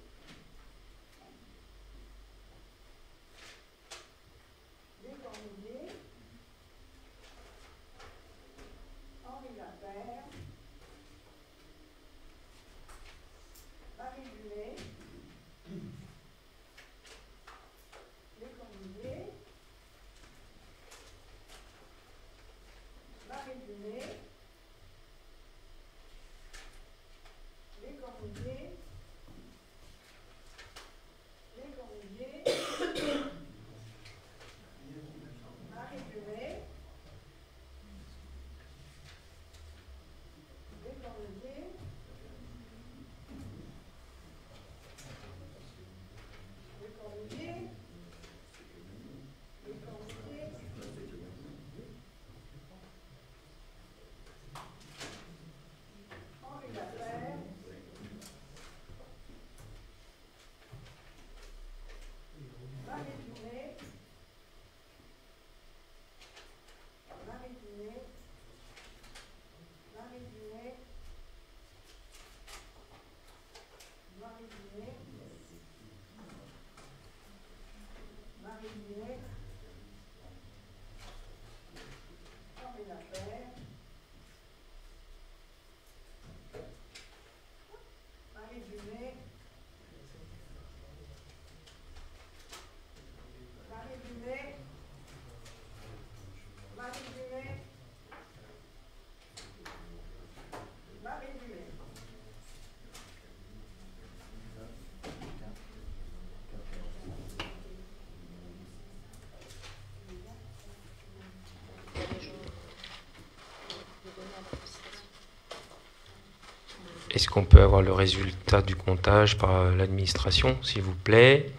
Speaker 1: Est-ce qu'on peut avoir le résultat du comptage par l'administration, s'il vous plaît?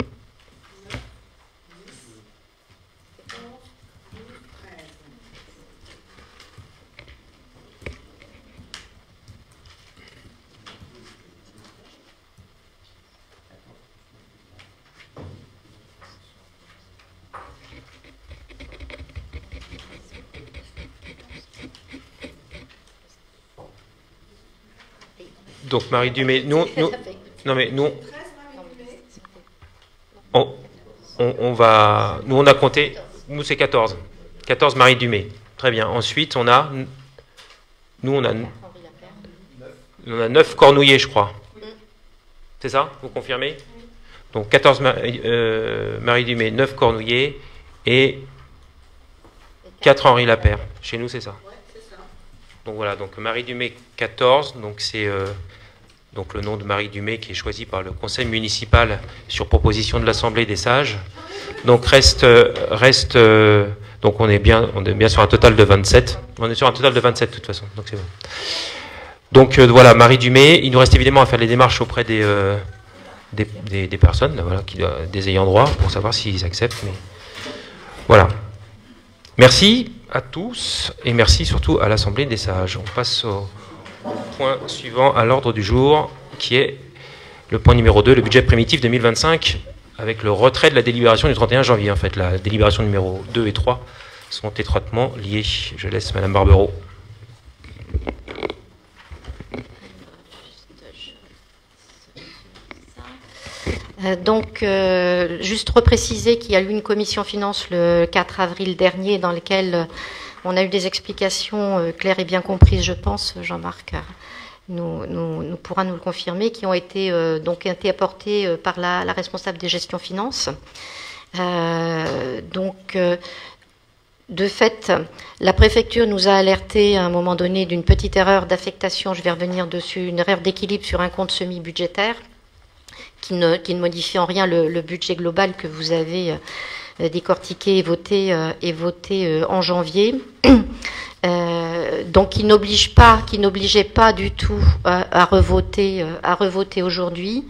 Speaker 1: Donc Marie Dumay, nous, on a compté, nous c'est 14. 14 Marie Dumay. Très bien. Ensuite, on a 9 Cornouillet, je crois. C'est ça? Vous confirmez? Donc 14 Marie Dumay, 9 Cornouillet et 4 Henri Lapère. Chez nous, c'est ça? Donc voilà, donc Marie Dumay 14, donc c'est donc le nom de Marie Dumay qui est choisi par le conseil municipal sur proposition de l'Assemblée des sages. Donc donc on est bien sur un total de 27. On est sur un total de 27 de toute façon, donc c'est bon. Donc voilà, Marie Dumay, il nous reste évidemment à faire les démarches auprès des personnes, voilà, des ayants droit, pour savoir s'ils acceptent. Mais voilà. Merci à tous et merci surtout à l'Assemblée des sages. On passe au point suivant à l'ordre du jour, qui est le point numéro 2, le budget primitif 2025, avec le retrait de la délibération du 31 janvier. En fait, la délibération numéro 2 et 3 sont étroitement liées. Je laisse Madame Barbero.
Speaker 2: Donc, juste repréciser qu'il y a eu une commission finance le 4 avril dernier dans laquelle on a eu des explications claires et bien comprises, je pense, Jean-Marc nous pourra nous le confirmer, qui ont été apportées par la responsable des gestions finances. De fait, la préfecture nous a alerté à un moment donné d'une petite erreur d'affectation, je vais revenir dessus, une erreur d'équilibre sur un compte semi-budgétaire, qui ne modifie en rien le budget global que vous avez décortiqué et voté en janvier. Donc qui n'obligeait pas du tout à revoter aujourd'hui.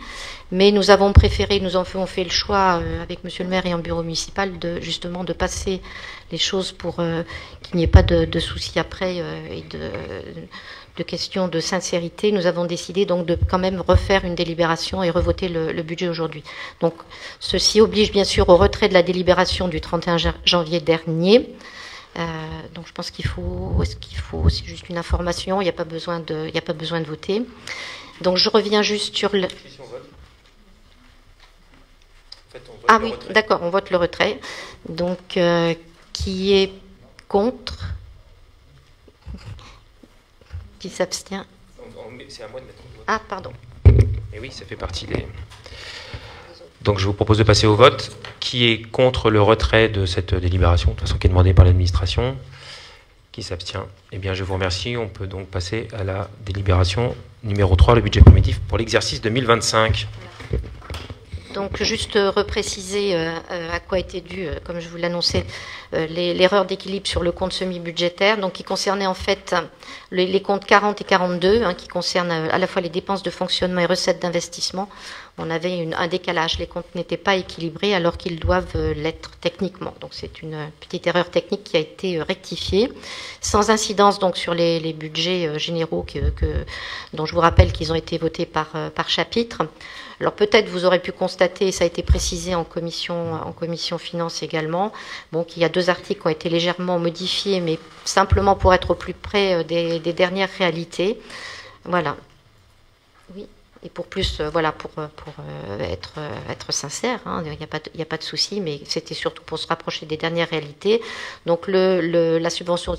Speaker 2: Mais nous avons préféré, nous avons fait le choix avec Monsieur le maire et en bureau municipal justement de passer les choses pour qu'il n'y ait pas de soucis après et de questions de sincérité. Nous avons décidé donc de quand même refaire une délibération et revoter le budget aujourd'hui. Donc ceci oblige bien sûr au retrait de la délibération du 31 janvier dernier. Donc je pense qu'il faut c'est juste une information, il n'y a pas besoin de voter. Donc je reviens juste sur le... Ah oui, d'accord, on vote le retrait. Donc, qui est contre? Qui s'abstient?
Speaker 1: C'est à moi de mettre en vote.
Speaker 2: Ah, pardon.
Speaker 1: Et oui, ça fait partie des... Donc, je vous propose de passer au vote. Qui est contre le retrait de cette délibération, de toute façon qui est demandée par l'administration? Qui s'abstient? Eh bien, je vous remercie. On peut donc passer à la délibération numéro 3, le budget primitif pour l'exercice 2025.
Speaker 2: Donc, juste repréciser à quoi était dû, comme je vous l'annonçais, l'erreur d'équilibre sur le compte semi-budgétaire, donc qui concernait en fait les comptes 40 et 42, qui concernent à la fois les dépenses de fonctionnement et recettes d'investissement. On avait un décalage, les comptes n'étaient pas équilibrés alors qu'ils doivent l'être techniquement. Donc, c'est une petite erreur technique qui a été rectifiée, sans incidence donc sur les budgets généraux dont je vous rappelle qu'ils ont été votés par chapitre. Alors peut-être vous aurez pu constater, ça a été précisé en commission finance également, qu'il y a 2 articles qui ont été légèrement modifiés, mais simplement pour être au plus près des dernières réalités. Voilà. Oui. Et pour plus, pour être sincère, il n'y a pas de souci, mais c'était surtout pour se rapprocher des dernières réalités. Donc les subventions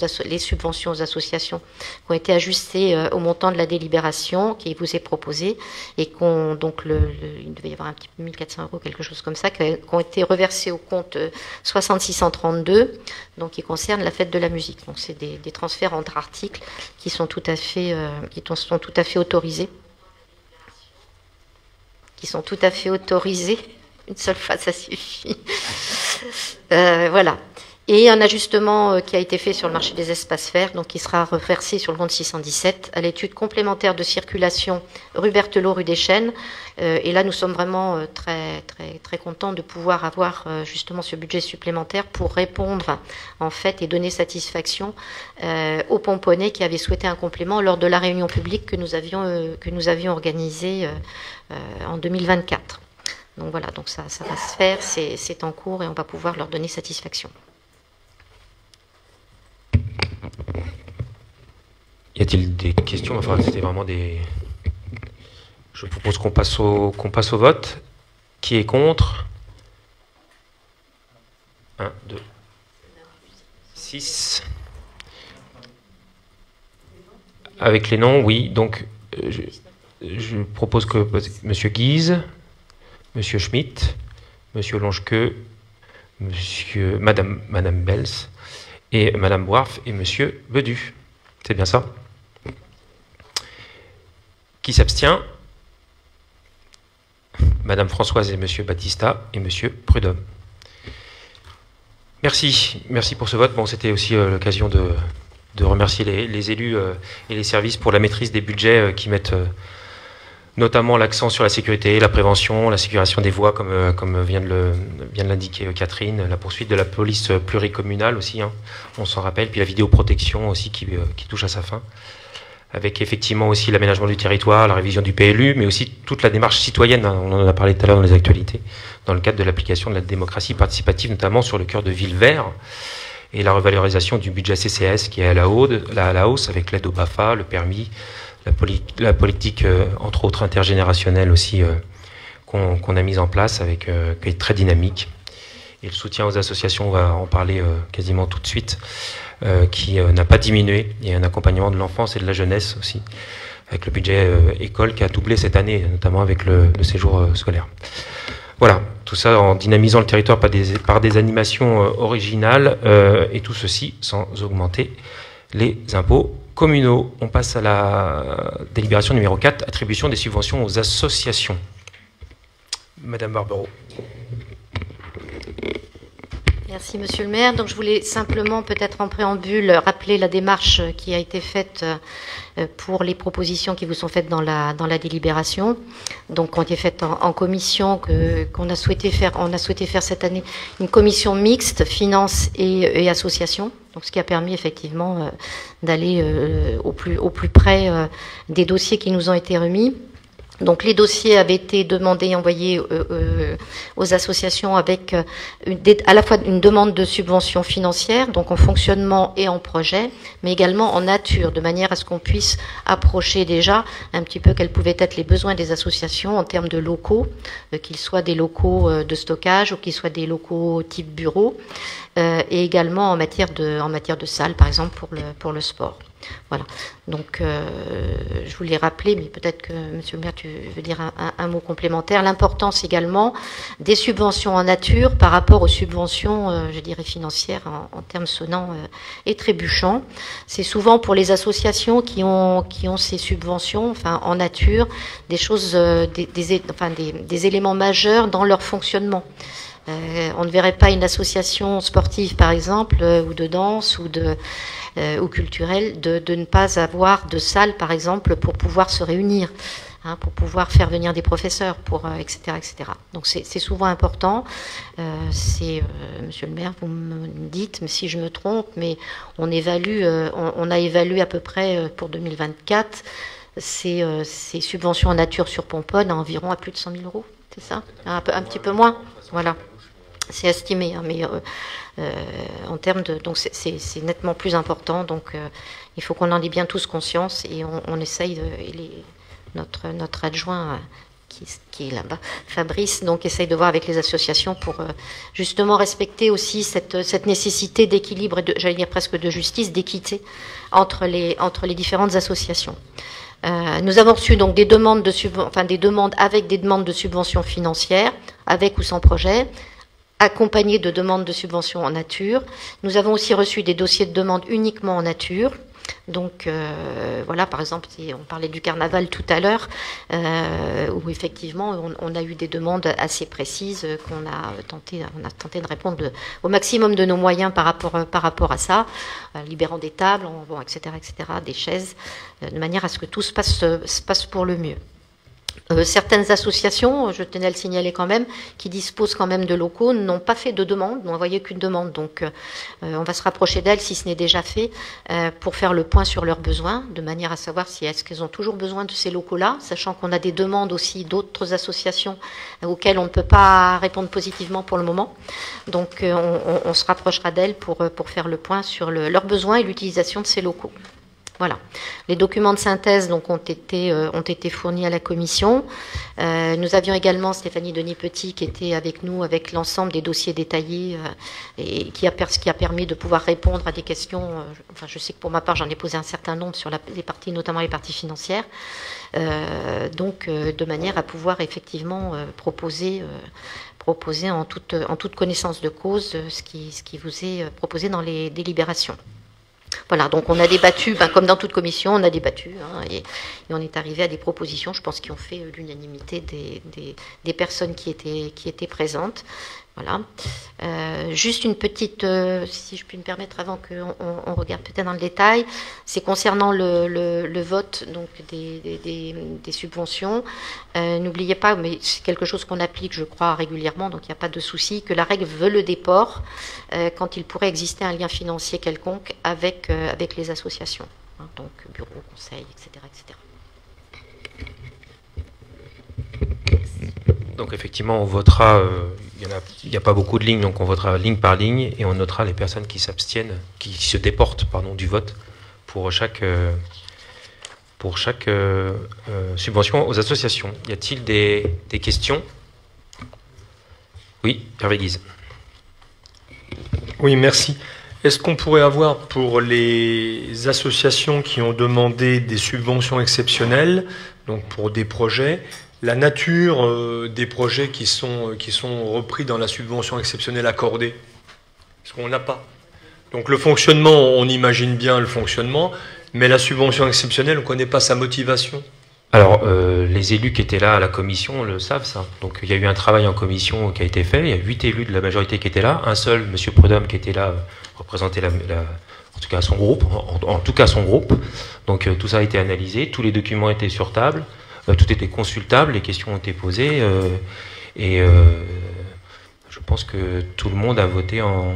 Speaker 2: aux associations qui ont été ajustées au montant de la délibération qui vous est proposée et il devait y avoir un petit peu 1400 €, quelque chose comme ça, qui ont été reversés au compte 6632, donc qui concerne la fête de la musique. Donc c'est des transferts entre articles qui sont tout à fait autorisés. Qui sont tout à fait autorisés. Une seule fois, ça suffit. Voilà. Et un ajustement qui a été fait sur le marché des espaces verts, donc qui sera reversé sur le compte 617 à l'étude complémentaire de circulation rue Berthelot, rue des Chênes. Et là, nous sommes vraiment très contents de pouvoir avoir justement ce budget supplémentaire pour répondre en fait et donner satisfaction aux Pomponnais qui avaient souhaité un complément lors de la réunion publique que nous avions organisée en 2024. Donc voilà, donc ça va se faire, c'est en cours et on va pouvoir leur donner satisfaction.
Speaker 1: Y a-t-il des questions? Enfin, c'était vraiment des... Je propose qu'on passe au vote. Qui est contre? 1, 2, 6. Avec les noms, oui. Donc, je propose que M. Guise, M. Schmitt, M. Longequeux, Madame Bels et Madame Boirf et M. Bedu. C'est bien ça? Qui s'abstient? Madame Françoise et Monsieur Battista et Monsieur Prudhomme. Merci pour ce vote. Bon, c'était aussi l'occasion de remercier les élus et les services pour la maîtrise des budgets qui mettent notamment l'accent sur la sécurité, la prévention, la sécurisation des voies, comme vient de l'indiquer Catherine, la poursuite de la police pluricommunale aussi, hein, on s'en rappelle, puis la vidéoprotection aussi qui touche à sa fin, avec effectivement aussi l'aménagement du territoire, la révision du PLU, mais aussi toute la démarche citoyenne, hein, on en a parlé tout à l'heure dans les actualités, dans le cadre de l'application de la démocratie participative, notamment sur le cœur de ville vert, et la revalorisation du budget CCS qui est à la hausse avec l'aide au BAFA, le permis, la politique, entre autres intergénérationnelle aussi, qu'on a mise en place, qui est très dynamique. Et le soutien aux associations, on va en parler quasiment tout de suite, qui n'a pas diminué. Il y a un accompagnement de l'enfance et de la jeunesse aussi, avec le budget école qui a doublé cette année, notamment avec le séjour scolaire. Voilà, tout ça en dynamisant le territoire par des animations originales, et tout ceci sans augmenter les impôts communaux. On passe à la délibération numéro 4, attribution des subventions aux associations. Madame Barbero.
Speaker 2: Merci Monsieur le maire. Donc je voulais simplement peut-être en préambule rappeler la démarche qui a été faite pour les propositions qui vous sont faites dans la délibération. Donc on a été faite en commission, qu'on a souhaité faire. On a souhaité faire cette année une commission mixte, finances et associations. Donc, ce qui a permis effectivement d'aller au plus près des dossiers qui nous ont été remis. Donc les dossiers avaient été demandés et envoyés aux associations avec à la fois une demande de subvention financière, donc en fonctionnement et en projet, mais également en nature, de manière à ce qu'on puisse approcher déjà un petit peu quels pouvaient être les besoins des associations en termes de locaux, qu'ils soient des locaux de stockage ou qu'ils soient des locaux type bureau, et également en matière de salles, par exemple pour le sport. Voilà. Donc, je voulais rappeler, mais peut-être que, Monsieur le maire, tu veux dire un mot complémentaire, l'importance également des subventions en nature par rapport aux subventions, je dirais, financières en termes sonnants et trébuchants. C'est souvent pour les associations qui ont ces subventions, enfin, en nature, des choses, des éléments majeurs dans leur fonctionnement. On ne verrait pas une association sportive, par exemple, ou de danse, ou culturelle, de ne pas avoir de salle, par exemple, pour pouvoir se réunir, hein, pour pouvoir faire venir des professeurs, etc., etc. Donc c'est souvent important. Monsieur le maire, vous me dites, mais si je me trompe, mais on a évalué à peu près pour 2024 ces subventions en nature sur Pomponne à environ à plus de 100 000 €, c'est ça? Un petit peu moins, voilà. C'est estimé, hein, mais en termes de... Donc c'est nettement plus important, donc il faut qu'on en ait bien tous conscience, et on essaye, notre adjoint qui est là-bas, Fabrice, donc essaye de voir avec les associations pour justement respecter aussi cette nécessité d'équilibre, j'allais dire presque de justice, d'équité entre les différentes associations. Nous avons reçu donc des demandes avec des demandes de subventions financières, avec ou sans projet, accompagnées de demandes de subventions en nature. Nous avons aussi reçu des dossiers de demande uniquement en nature. Donc voilà, par exemple, on parlait du carnaval tout à l'heure, où effectivement on a eu des demandes assez précises on a tenté de répondre au maximum de nos moyens par rapport à ça, libérant des tables, etc., des chaises, de manière à ce que tout se passe pour le mieux. Certaines associations, je tenais à le signaler quand même, qui disposent quand même de locaux, n'ont pas fait de demande, n'ont envoyé qu'une demande. Donc on va se rapprocher d'elles, si ce n'est déjà fait, pour faire le point sur leurs besoins, de manière à savoir si est-ce qu'elles ont toujours besoin de ces locaux-là, sachant qu'on a des demandes aussi d'autres associations auxquelles on ne peut pas répondre positivement pour le moment. Donc on se rapprochera d'elles pour faire le point sur leurs besoins et l'utilisation de ces locaux. Voilà. Les documents de synthèse donc, ont été fournis à la commission. Nous avions également Stéphanie Denis-Petit qui était avec nous avec l'ensemble des dossiers détaillés et qui a permis de pouvoir répondre à des questions. Enfin, je sais que pour ma part, j'en ai posé un certain nombre sur les parties, notamment les parties financières. Donc, de manière à pouvoir effectivement proposer en toute connaissance de cause ce qui vous est proposé dans les délibérations. Voilà, donc on a débattu, comme dans toute commission, on a débattu et on est arrivé à des propositions, je pense, qui ont fait l'unanimité des personnes qui étaient présentes. Voilà. Juste une petite, si je puis me permettre, avant qu'on regarde peut-être dans le détail, c'est concernant le vote donc des subventions. N'oubliez pas, mais c'est quelque chose qu'on applique, je crois, régulièrement, donc il n'y a pas de souci, que la règle veut le déport quand il pourrait exister un lien financier quelconque avec les associations, donc bureau, conseil, etc., etc.
Speaker 1: Donc effectivement, on votera, il n'y a pas beaucoup de lignes, donc on votera ligne par ligne et on notera les personnes qui s'abstiennent, qui se déportent du vote pour chaque subvention aux associations. Y a-t-il des questions? Oui, Hervé Guise.
Speaker 3: Oui, merci. Est-ce qu'on pourrait avoir pour les associations qui ont demandé des subventions exceptionnelles, donc pour des projets, la nature des projets qui sont repris dans la subvention exceptionnelle accordée? Parce qu'on n'a pas. Donc le fonctionnement, on imagine bien le fonctionnement, mais la subvention exceptionnelle, on ne connaît pas sa motivation.
Speaker 1: Alors, les élus qui étaient là à la commission le savent, ça. Donc il y a eu un travail en commission qui a été fait, il y a 8 élus de la majorité qui étaient là, un seul, M. Prudhomme, qui était là, représentait en tout cas son groupe, en tout cas son groupe. Donc tout ça a été analysé, tous les documents étaient sur table. Tout était consultable, les questions ont été posées et je pense que tout le monde a voté en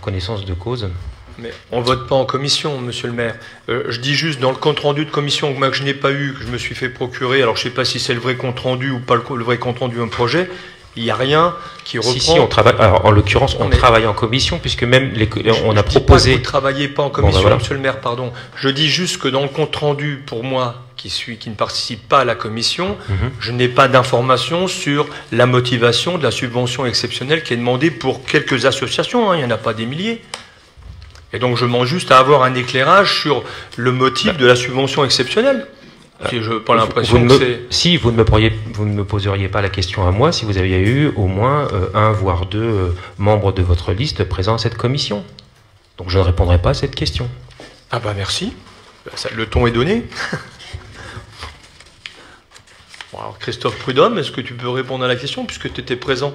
Speaker 1: connaissance de cause.
Speaker 3: Mais on ne vote pas en commission, monsieur le maire. Je dis juste, dans le compte-rendu de commission que je n'ai pas eu, que je me suis fait procurer, alors je ne sais pas si c'est le vrai compte-rendu ou pas le vrai compte-rendu d'un projet, il n'y a rien qui reprend...
Speaker 1: Si, on travaille, alors en l'occurrence, on travaille en commission, puisque même on a proposé...
Speaker 3: Vous ne travaillez pas en commission,
Speaker 1: voilà.
Speaker 3: Monsieur le maire, pardon. Je dis juste que dans le compte-rendu, pour moi, qui ne participe pas à la commission, je n'ai pas d'informations sur la motivation de la subvention exceptionnelle qui est demandée pour quelques associations, il n'y en a pas des milliers. Et donc je demande juste à avoir un éclairage sur le motif de la subvention exceptionnelle. Si je n'ai pas l'impression que c'est...
Speaker 1: Si vous ne me poseriez pas la question à moi, si vous aviez eu au moins un voire deux membres de votre liste présents à cette commission. Donc je ne répondrai pas à cette question.
Speaker 3: Ah bah merci. Le ton est donné. Bon, alors Christophe Prudhomme, est-ce que tu peux répondre à la question puisque tu étais présent?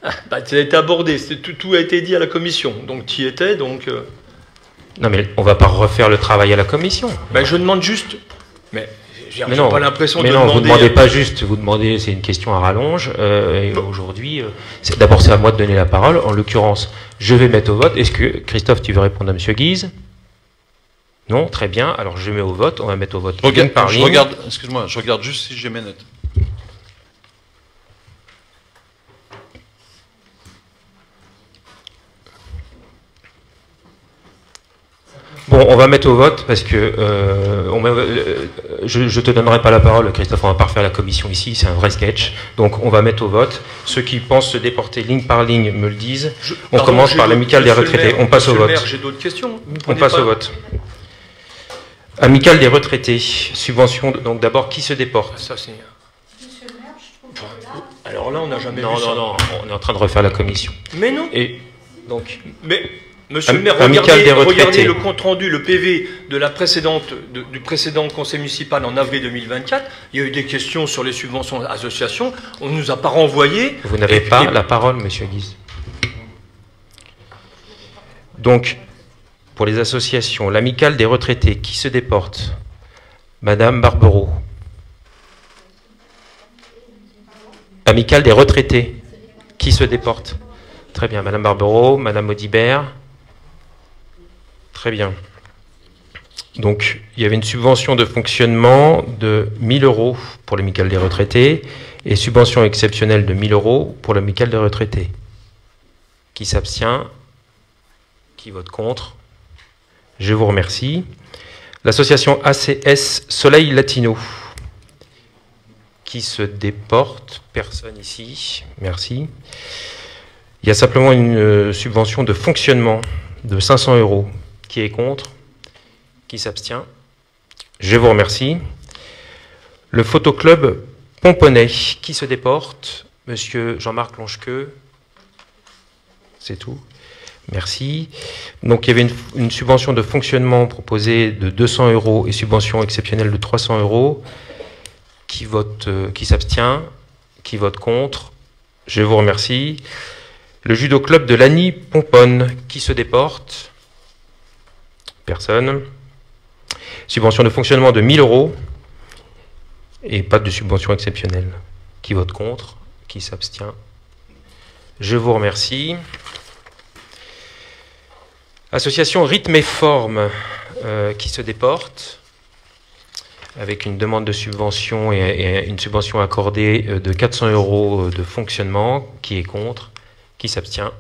Speaker 3: Ça a été abordé, tout a été dit à la commission, donc tu y étais, donc...
Speaker 1: Non mais on ne va pas refaire le travail à la commission.
Speaker 3: Ben, je demande juste... Mais j'ai pas l'impression de
Speaker 1: demander...
Speaker 3: vous
Speaker 1: ne demandez pas juste, vous demandez, c'est une question à rallonge, et aujourd'hui, d'abord c'est à moi de donner la parole, en l'occurrence, je vais mettre au vote. Est-ce que, Christophe, tu veux répondre à M. Guise? Non, très bien, alors je mets au vote, on va mettre au vote.
Speaker 4: Excuse-moi, je regarde juste si j'ai mes notes.
Speaker 1: Bon, on va mettre au vote parce que je te donnerai pas la parole, Christophe, on va pas refaire la commission ici, c'est un vrai sketch. Donc on va mettre au vote. Ceux qui pensent se déporter ligne par ligne me le disent. On commence par l'amicale des retraités. On passe au vote.
Speaker 3: J'ai d'autres questions.
Speaker 1: On passe au vote. Amicale des retraités, subvention. Donc d'abord, qui se déporte?
Speaker 3: Ça, c'est... Monsieur le maire, je trouve que là... Alors là, on n'a jamais vu ça.
Speaker 1: Non, on est en train de refaire la commission.
Speaker 3: Mais non.
Speaker 1: Et donc...
Speaker 3: Mais... Monsieur le maire, regardez le compte-rendu, le PV de la du précédent conseil municipal en avril 2024. Il y a eu des questions sur les subventions associations. On ne nous a pas renvoyé.
Speaker 1: Vous n'avez pas la parole, monsieur Guise. Donc, pour les associations, l'amicale des retraités, qui se déporte? Madame Barbereau. Amicale des retraités, qui se déporte? Très bien, Madame Barbereau, Madame Audibert. Très bien. Donc, il y avait une subvention de fonctionnement de 1 000 € pour l'amicale des retraités et subvention exceptionnelle de 1 000 € pour l'amicale des retraités. Qui s'abstient? Qui vote contre? Je vous remercie. L'association ACS Soleil Latino. Qui se déporte? Personne ici. Merci. Il y a simplement une subvention de fonctionnement de 500 €. Qui est contre? Qui s'abstient? Je vous remercie. Le photoclub Pomponnet. Qui se déporte? Monsieur Jean-Marc Longequeux. C'est tout. Merci. Donc il y avait une subvention de fonctionnement proposée de 200 € et subvention exceptionnelle de 300 €. Qui s'abstient? Qui vote contre? Je vous remercie. Le judo club de Lagny Pomponne. Qui se déporte? Personne. Subvention de fonctionnement de 1 000 € et pas de subvention exceptionnelle. Qui vote contre? Qui s'abstient? Je vous remercie. Association Rythme et Forme qui se déporte avec une demande de subvention et une subvention accordée de 400 € de fonctionnement. Qui est contre? Qui s'abstient?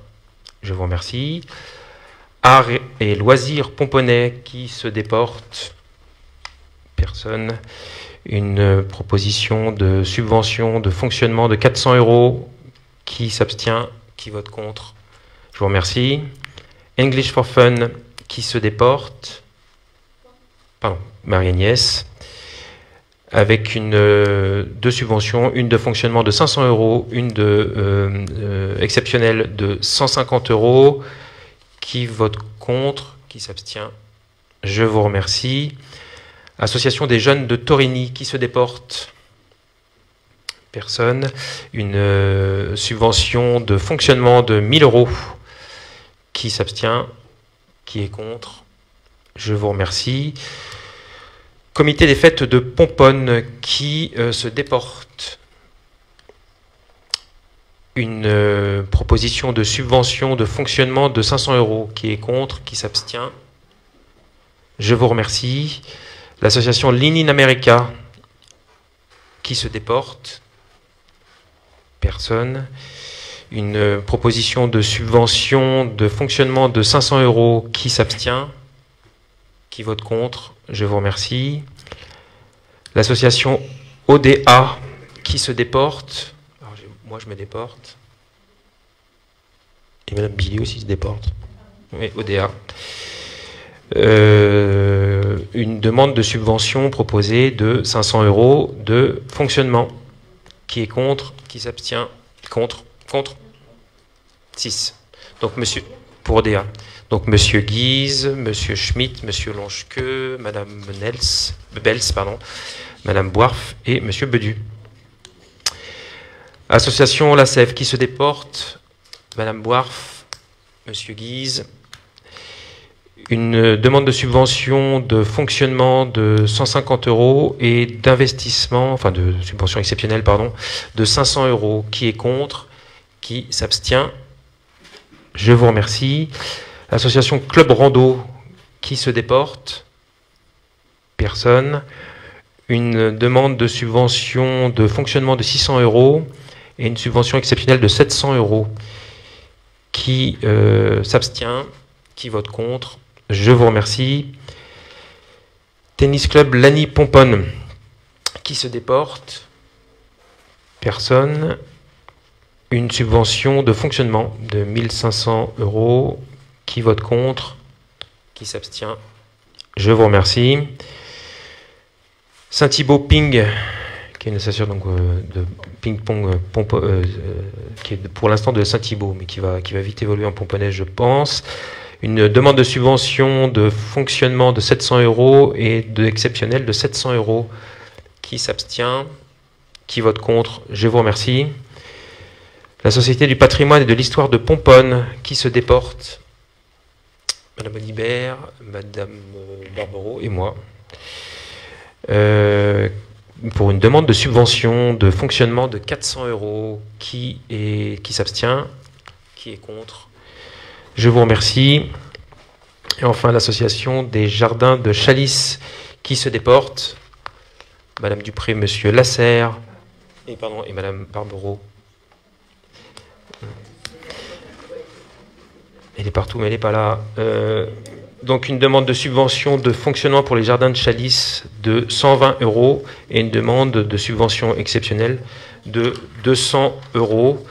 Speaker 1: Je vous remercie. Arts et loisirs Pomponnet qui se déporte. Personne. Une proposition de subvention de fonctionnement de 400 €. Qui s'abstient? Qui vote contre? Je vous remercie. English for Fun qui se déporte. Pardon, Marie-Agnès. Avec deux subventions, une de fonctionnement de 500 €, une de exceptionnelle de 150 €. Qui vote contre? Qui s'abstient? Je vous remercie. Association des jeunes de Torigny qui se déporte. Personne. Une subvention de fonctionnement de 1 000 €. Qui s'abstient? Qui est contre? Je vous remercie. Comité des fêtes de Pomponne qui se déporte. Une proposition de subvention de fonctionnement de 500 €. Qui est contre? Qui s'abstient? Je vous remercie. L'association Lean in America qui se déporte. Personne. Une proposition de subvention de fonctionnement de 500 €. Qui s'abstient? Qui vote contre? Je vous remercie. L'association ODA qui se déporte. Alors, moi, je me déporte. Et Madame Billy aussi se déporte. Oui, ODA. Une demande de subvention proposée de 500 € de fonctionnement. Qui est contre? Qui s'abstient? Contre? Contre? 6. Donc, monsieur, pour ODA. Donc, monsieur Guise, monsieur Schmitt, monsieur Longequeux, madame Bels, madame Boirf et monsieur Bedu. Association La Sève qui se déporte. Madame Boirf, monsieur Guise. Une demande de subvention de fonctionnement de 150 € et d'investissement, enfin de subvention exceptionnelle, pardon, de 500 €. Qui est contre? Qui s'abstient? Je vous remercie. Association Club Rando qui se déporte. Personne. Une demande de subvention de fonctionnement de 600 € et une subvention exceptionnelle de 700 €. Qui s'abstient? Qui vote contre? Je vous remercie. Tennis Club Lagny Pomponne qui se déporte. Personne. Une subvention de fonctionnement de 1 500 €. Qui vote contre? Qui s'abstient? Je vous remercie. Saint-Thibault Ping, qui est une association donc, de ping-pong qui est pour l'instant de Saint-Thibault, mais qui va vite évoluer en Pomponnaise, je pense. Une demande de subvention de fonctionnement de 700 € et de exceptionnel de 700 €. Qui s'abstient? Qui vote contre? Je vous remercie. La Société du patrimoine et de l'histoire de Pomponne, qui se déporte? Madame Olibert, Madame Barbero et moi. Pour une demande de subvention de fonctionnement de 400 €. Qui s'abstient? Qui est contre? Je vous remercie. Et enfin, l'association des jardins de Chalice, qui se déporte? Madame Dupré, Monsieur Lasserre et Madame Barbero. Elle est partout, mais elle n'est pas là. Donc une demande de subvention de fonctionnement pour les jardins de Chalice de 120 € et une demande de subvention exceptionnelle de 200 €.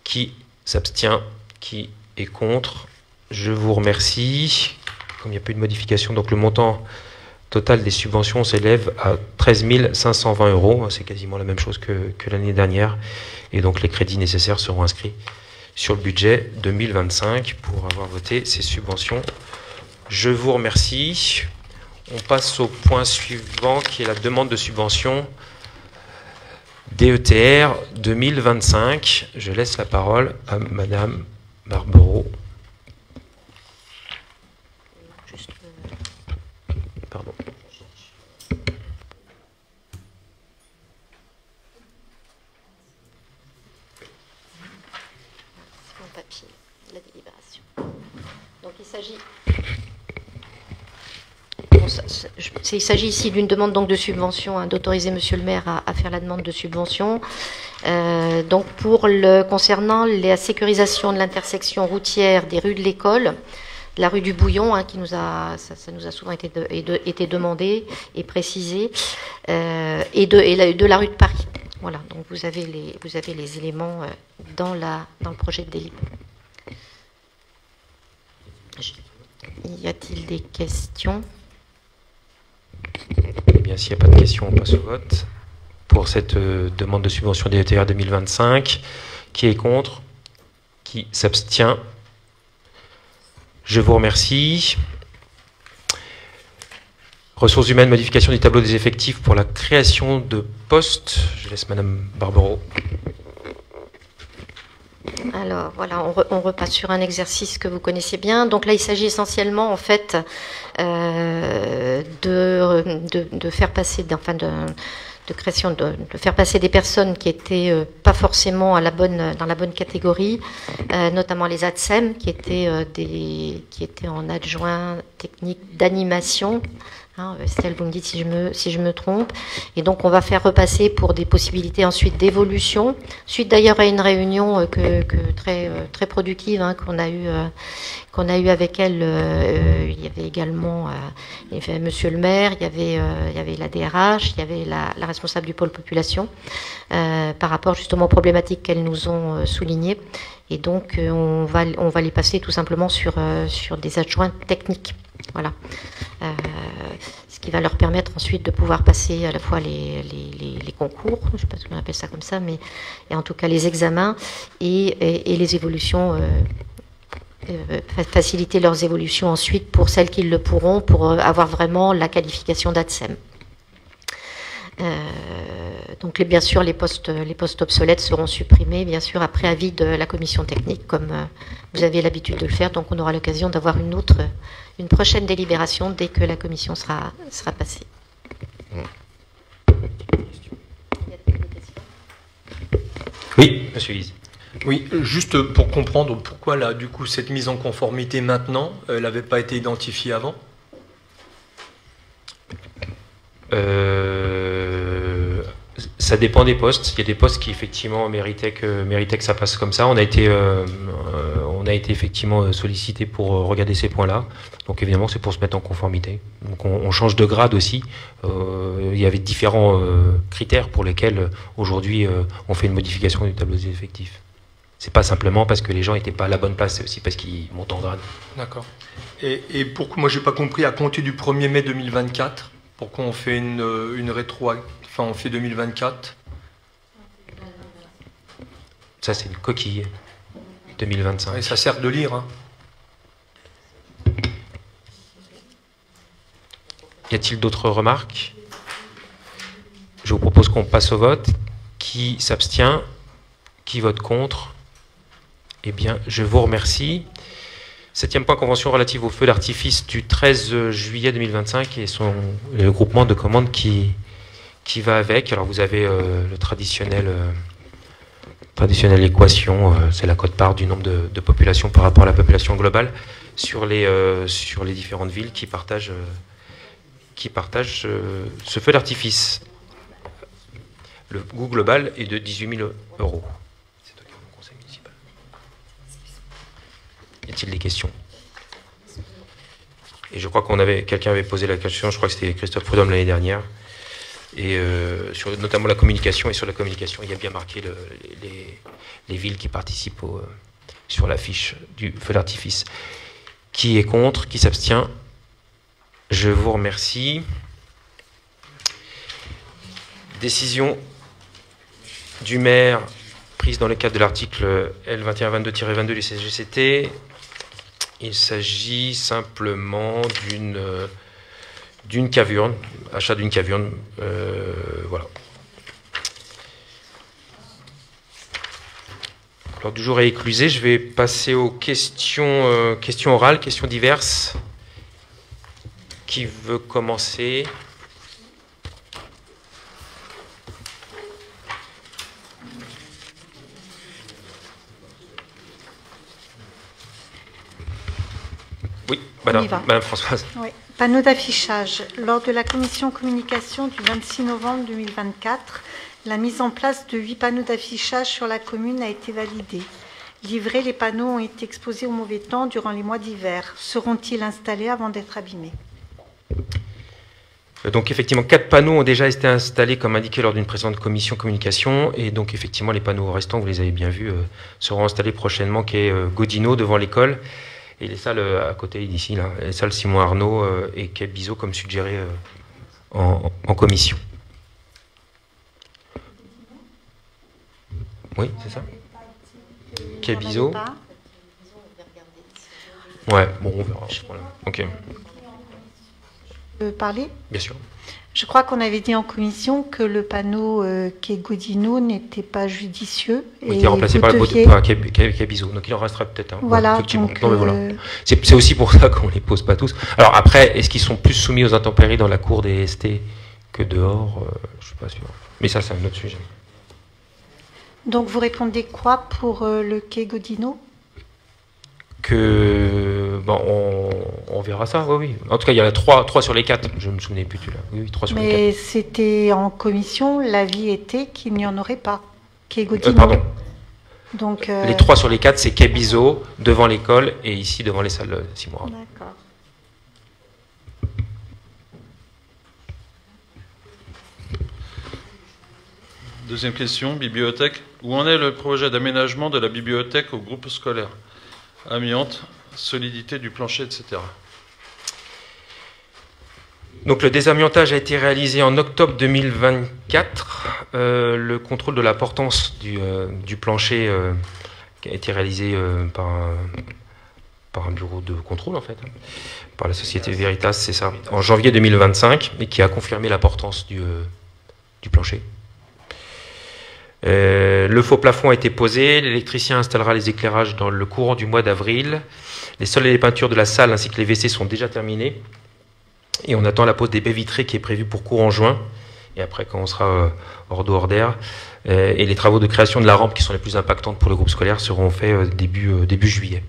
Speaker 1: Qui s'abstient? Qui est contre? Je vous remercie. Comme il n'y a pas eu de modification, donc le montant total des subventions s'élève à 13 520 €. C'est quasiment la même chose que l'année dernière. Et donc les crédits nécessaires seront inscrits sur le budget 2025 pour avoir voté ces subventions. Je vous remercie. On passe au point suivant qui est la demande de subvention DETR 2025. Je laisse la parole à Madame Barbero. Pardon.
Speaker 2: C'est mon papier, la délibération. Donc il s'agit... Il s'agit ici d'une demande donc de subvention, hein, d'autoriser Monsieur le maire à faire la demande de subvention. Donc concernant la sécurisation de l'intersection routière des rues de l'école, la rue du Bouillon, hein, ça nous a souvent été demandé et précisé, et de la rue de Paris. Voilà, donc vous avez les éléments dans le projet de délibération. Y a-t-il des questions?
Speaker 1: Eh bien, s'il n'y a pas de questions, on passe au vote. Pour cette demande de subvention DETR 2025, qui est contre? Qui s'abstient? Je vous remercie. Ressources humaines, modification du tableau des effectifs pour la création de postes. Je laisse Madame Barbero.
Speaker 2: Alors voilà, on repasse sur un exercice que vous connaissez bien. Donc là, il s'agit essentiellement en fait de faire passer, de faire passer des personnes qui étaient pas forcément dans la bonne catégorie, notamment les ATSEM qui étaient en adjoint technique d'animation. Estelle, vous me dites si je me trompe. Et donc, on va faire repasser pour des possibilités ensuite d'évolution. Suite d'ailleurs à une réunion très productive qu'on a eu avec elle. Il y avait également Monsieur le maire, il y avait la DRH, il y avait la responsable du pôle population par rapport justement aux problématiques qu'elles nous ont soulignées. Et donc, on va les passer tout simplement sur des adjoints techniques. Voilà. Ce qui va leur permettre ensuite de pouvoir passer à la fois les concours, je ne sais pas si on appelle ça comme ça, mais et en tout cas les examens et les évolutions, faciliter leurs évolutions ensuite pour celles qui le pourront, pour avoir vraiment la qualification d'ATSEM. Donc bien sûr les postes obsolètes seront supprimés, bien sûr après avis de la commission technique, comme vous avez l'habitude de le faire. Donc on aura l'occasion d'avoir une prochaine délibération dès que la commission sera passée.
Speaker 1: Oui, Monsieur Lise.
Speaker 3: Oui, juste pour comprendre pourquoi là, du coup, cette mise en conformité maintenant, elle n'avait pas été identifiée avant.
Speaker 1: Ça dépend des postes. Il y a des postes qui effectivement méritaient que ça passe comme ça. On a été effectivement sollicité pour regarder ces points-là. Donc évidemment, c'est pour se mettre en conformité. Donc on change de grade aussi. Il y avait différents critères pour lesquels aujourd'hui on fait une modification du tableau des effectifs. C'est pas simplement parce que les gens n'étaient pas à la bonne place, c'est aussi parce qu'ils montent en grade. D'accord.
Speaker 3: Et pourquoi, moi j'ai pas compris, à compter du 1er mai 2024, pourquoi on fait une rétro, enfin on fait 2024?
Speaker 1: Ça c'est une coquille. 2025.
Speaker 3: Et ça sert de lire. Hein.
Speaker 1: Y a-t-il d'autres remarques? Je vous propose qu'on passe au vote. Qui s'abstient? Qui vote contre? Eh bien, je vous remercie. 7e point, convention relative au feu d'artifice du 13 juillet 2025 et le groupement de commandes qui va avec. Alors, vous avez le traditionnelle équation, c'est la quote-part du nombre de population par rapport à la population globale sur les différentes villes qui partagent ce feu d'artifice. Le coût global est de 18 000 €. C'est au conseil municipal. Y a-t-il des questions? Et je crois quelqu'un avait posé la question, je crois que c'était Christophe Prudhomme l'année dernière, et sur notamment la communication, et sur la communication, il y a bien marqué les villes qui participent sur la fiche du feu d'artifice. Qui est contre? Qui s'abstient? Je vous remercie. Décision du maire prise dans le cadre de l'article L2122-22 du CGCT. Il s'agit simplement d'une caverne, achat d'une caverne, voilà. L'ordre du jour est éclusé. Je vais passer aux questions orales, questions diverses. Qui veut commencer? Oui, madame Françoise.
Speaker 6: Oui. Panneau d'affichage. Lors de la commission communication du 26 novembre 2024, la mise en place de 8 panneaux d'affichage sur la commune a été validée. Livrés, les panneaux ont été exposés au mauvais temps durant les mois d'hiver. Seront-ils installés avant d'être abîmés?
Speaker 1: Donc effectivement, 4 panneaux ont déjà été installés comme indiqué lors d'une précédente commission communication, et donc effectivement les panneaux restants, vous les avez bien vus, seront installés prochainement, qui est Godino devant l'école, et les salles à côté d'ici, là, les salles Simon Arnaud et quai Bizot comme suggéré en commission. Oui, c'est ça? Quai Bizot. Ouais, bon, on verra. Ok.
Speaker 6: Parler?
Speaker 1: Bien sûr.
Speaker 6: Je crois qu'on avait dit en commission que le panneau quai Godino n'était pas judicieux.
Speaker 1: Il était remplacé par le quai Bizot, donc il en restera peut-être un.
Speaker 6: Voilà,
Speaker 1: effectivement.
Speaker 6: donc,
Speaker 1: Non, mais voilà. C'est aussi pour ça qu'on ne les pose pas tous. Alors après, est-ce qu'ils sont plus soumis aux intempéries dans la cour des ST que dehors? Je ne suis pas sûr. Mais ça, c'est un autre sujet.
Speaker 6: Donc vous répondez quoi pour le quai Godino?
Speaker 1: On verra ça, oui. En tout cas, il y en a 3 sur les 4. Je ne me souvenais plus de là. Oui, 3 sur les 4.
Speaker 6: Mais c'était en commission, l'avis était qu'il n'y en aurait pas. Quai Godino.
Speaker 1: Pardon.
Speaker 6: Donc,
Speaker 1: les 3 sur les 4, c'est quai Bizot, devant l'école, et ici, devant les salles Simon Arnaud.
Speaker 6: D'accord.
Speaker 4: Deuxième question, bibliothèque. Où en est le projet d'aménagement de la bibliothèque au groupe scolaire? Amiante, solidité du plancher, etc.
Speaker 1: Donc le désamiantage a été réalisé en octobre 2024. Le contrôle de la portance du plancher qui a été réalisé par un bureau de contrôle, en fait, par la société Veritas, c'est ça, en janvier 2025, et qui a confirmé la portance du plancher. Le faux plafond a été posé, l'électricien installera les éclairages dans le courant du mois d'avril. Les sols et les peintures de la salle ainsi que les WC sont déjà terminés. Et on attend la pose des baies vitrées qui est prévue pour courant juin. Et après, quand on sera hors d'eau, hors d'air. Et les travaux de création de la rampe qui sont les plus impactantes pour le groupe scolaire seront faits début juillet.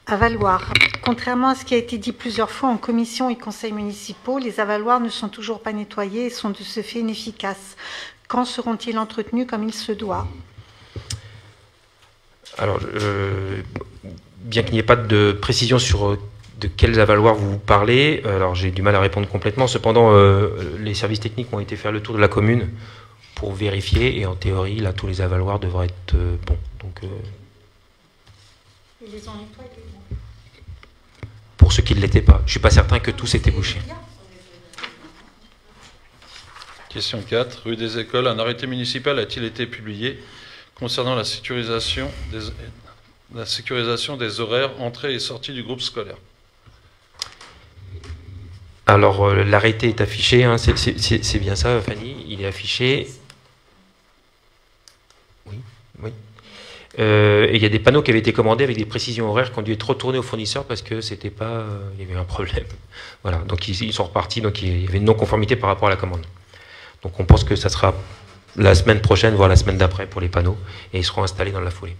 Speaker 6: Avaloirs. Contrairement à ce qui a été dit plusieurs fois en commission et conseils municipaux, les avaloirs ne sont toujours pas nettoyés et sont de ce fait inefficaces. Quand seront-ils entretenus comme il se doit?
Speaker 1: Alors, bien qu'il n'y ait pas de précision sur de quels avaloirs vous parlez, alors j'ai du mal à répondre complètement. Cependant, les services techniques ont été faire le tour de la commune pour vérifier, et en théorie, là, tous les avaloirs devraient être bons. Donc,
Speaker 6: Ils les ont nettoyés.
Speaker 1: Pour ceux qui ne l'étaient pas. Je ne suis pas certain que tous étaient bouchés.
Speaker 4: Question 4. Rue des Écoles, un arrêté municipal a-t-il été publié concernant la sécurisation des horaires entrée et sortie du groupe scolaire?
Speaker 1: Alors, l'arrêté est affiché, hein, c'est bien ça, Fanny, il est affiché. Oui, oui. Et il y a des panneaux qui avaient été commandés avec des précisions horaires qui ont dû être retournés aux fournisseurs parce que c'était pas, il y avait un problème. Voilà, donc ils sont repartis, donc il y avait une non-conformité par rapport à la commande. Donc on pense que ça sera la semaine prochaine, voire la semaine d'après pour les panneaux, et ils seront installés dans la foulée.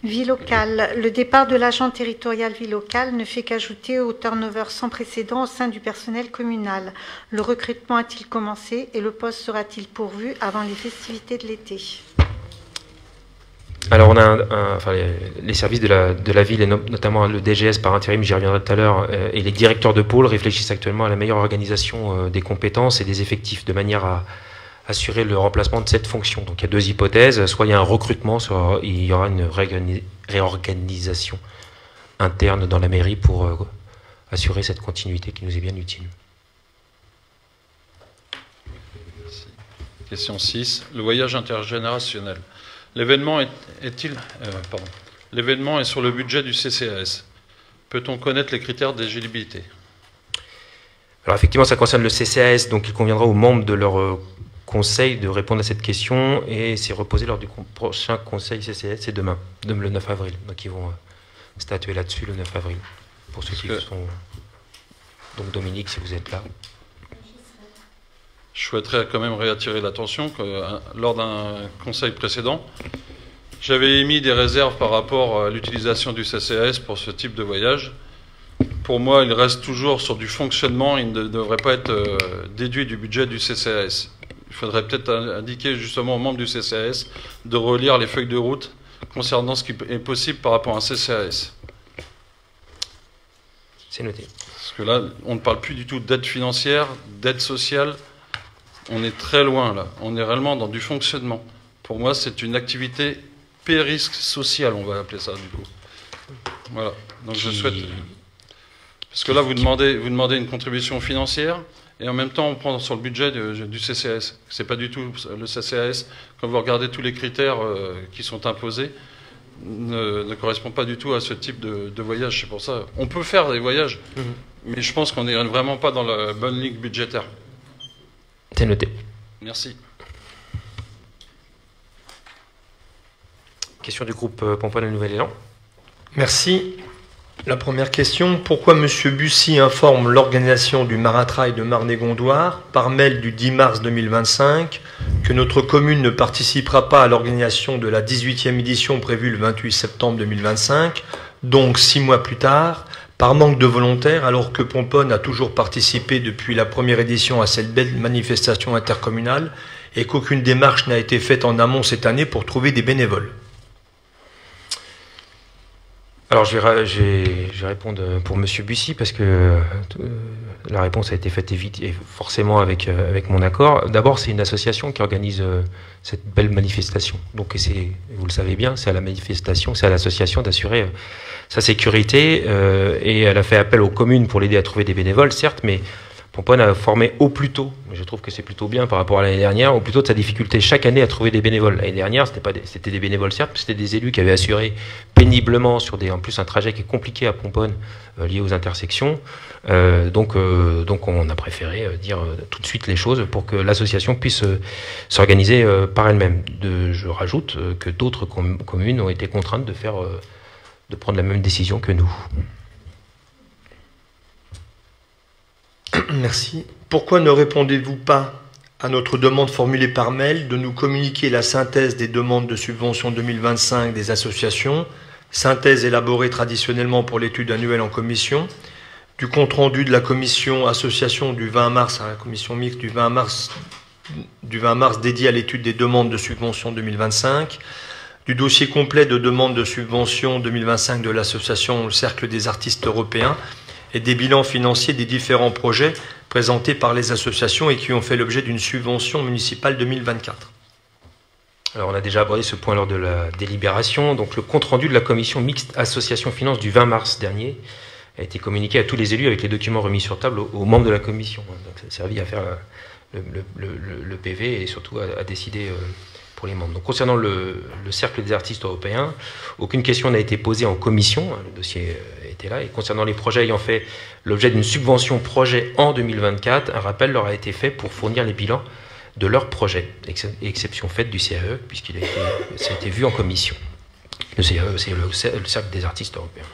Speaker 6: Vie locale. Le départ de l'agent territorial vie locale ne fait qu'ajouter au turnover sans précédent au sein du personnel communal. Le recrutement a-t-il commencé et le poste sera-t-il pourvu avant les festivités de l'été?
Speaker 1: Alors on a enfin, les services de la ville, et notamment le DGS par intérim, j'y reviendrai tout à l'heure, et les directeurs de pôle réfléchissent actuellement à la meilleure organisation des compétences et des effectifs, de manière à assurer le remplacement de cette fonction. Donc il y a deux hypothèses, soit il y a un recrutement, soit il y aura une réorganisation interne dans la mairie pour assurer cette continuité qui nous est bien utile.
Speaker 4: Merci. Question 6. Le voyage intergénérationnel. L'événement L'événement est sur le budget du CCAS. Peut-on connaître les critères d'éligibilité?
Speaker 1: Alors effectivement, ça concerne le CCAS, donc il conviendra aux membres de leur conseil de répondre à cette question, et c'est reposé lors du prochain conseil CCAS, c'est demain, le 9 avril. Donc ils vont statuer là-dessus le 9 avril, pour ceux qui sont... Donc Dominique, si vous êtes là.
Speaker 4: Je souhaiterais quand même réattirer l'attention que lors d'un conseil précédent, j'avais émis des réserves par rapport à l'utilisation du CCAS pour ce type de voyage. Pour moi, il reste toujours sur du fonctionnement, il ne devrait pas être déduit du budget du CCAS. Il faudrait peut-être indiquer justement aux membres du CCAS de relire les feuilles de route concernant ce qui est possible par rapport à un CCAS.
Speaker 1: C'est noté.
Speaker 4: Parce que là, on ne parle plus du tout d'aide financière, d'aide sociale. On est très loin là. On est réellement dans du fonctionnement. Pour moi, c'est une activité périsque social, on va appeler ça du coup. Voilà. Donc je souhaite... Parce que là, vous demandez une contribution financière, et en même temps, on prend sur le budget du CCAS. C'est pas du tout le CCAS. Quand vous regardez tous les critères qui sont imposés, ne correspond pas du tout à ce type de voyage. C'est pour ça. On peut faire des voyages, mais je pense qu'on n'est vraiment pas dans la bonne ligue budgétaire.
Speaker 1: C'est noté.
Speaker 4: Merci.
Speaker 1: Question du groupe Pomponne et Nouvel Élan.
Speaker 3: Merci. La première question, pourquoi M. Bussy informe l'organisation du Maratrail de Marne-et-Gondoire par mail du 10 mars 2025 que notre commune ne participera pas à l'organisation de la 18e édition prévue le 28 septembre 2025, donc 6 mois plus tard, par manque de volontaires, alors que Pomponne a toujours participé depuis la première édition à cette belle manifestation intercommunale et qu'aucune démarche n'a été faite en amont cette année pour trouver des bénévoles?
Speaker 1: Alors je vais répondre pour Monsieur Bussy parce que la réponse a été faite vite et forcément avec mon accord. D'abord, c'est une association qui organise cette belle manifestation. Donc vous le savez bien, c'est à la manifestation, c'est à l'association d'assurer sa sécurité et elle a fait appel aux communes pour l'aider à trouver des bénévoles, certes, mais Pomponne a formé au plus tôt, je trouve que c'est plutôt bien par rapport à l'année dernière, au plus tôt de sa difficulté chaque année à trouver des bénévoles. L'année dernière, c'était des bénévoles certes, mais c'était des élus qui avaient assuré péniblement sur en plus un trajet qui est compliqué à Pomponne lié aux intersections. Donc on a préféré dire tout de suite les choses pour que l'association puisse s'organiser par elle-même. Je rajoute que d'autres communes ont été contraintes de prendre la même décision que nous.
Speaker 3: Merci. Pourquoi ne répondez-vous pas à notre demande formulée par mail de nous communiquer la synthèse des demandes de subvention 2025 des associations, synthèse élaborée traditionnellement pour l'étude annuelle en commission, du compte-rendu de la commission association du 20 mars, à la commission mixte du 20 mars dédiée à l'étude des demandes de subvention 2025, du dossier complet de demande de subvention 2025 de l'association Le Cercle des Artistes Européens, et des bilans financiers des différents projets présentés par les associations et qui ont fait l'objet d'une subvention municipale 2024.
Speaker 1: Alors on a déjà abordé ce point lors de la délibération. Donc le compte-rendu de la commission mixte association finance du 20 mars dernier a été communiqué à tous les élus avec les documents remis sur table aux membres de la commission. Donc ça a servi à faire le PV et surtout à décider pour les membres. Donc, concernant le cercle des artistes européens, aucune question n'a été posée en commission, le dossier était là, et concernant les projets ayant fait l'objet d'une subvention projet en 2024, un rappel leur a été fait pour fournir les bilans de leurs projets, exception faite du CAE, ça a été vu en commission. Le CAE, c'est le cercle des artistes européens.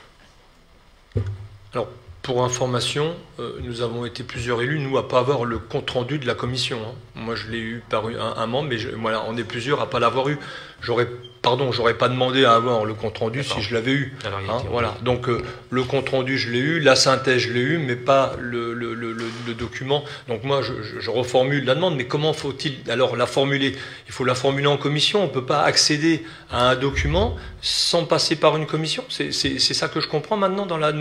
Speaker 3: Alors, pour information, nous avons été plusieurs élus, nous, à ne pas avoir le compte-rendu de la commission. Hein. Moi, je l'ai eu par un membre, mais voilà, on est plusieurs à ne pas l'avoir eu. J'aurais pas demandé à avoir le compte-rendu si je l'avais eu.
Speaker 1: Alors,
Speaker 3: hein, voilà. Donc, le compte-rendu, je l'ai eu, la synthèse, je l'ai eu, mais pas le document. Donc, moi, je reformule la demande, mais comment faut-il alors la formuler? Il faut la formuler en commission. On ne peut pas accéder à un document sans passer par une commission. C'est ça que je comprends maintenant dans le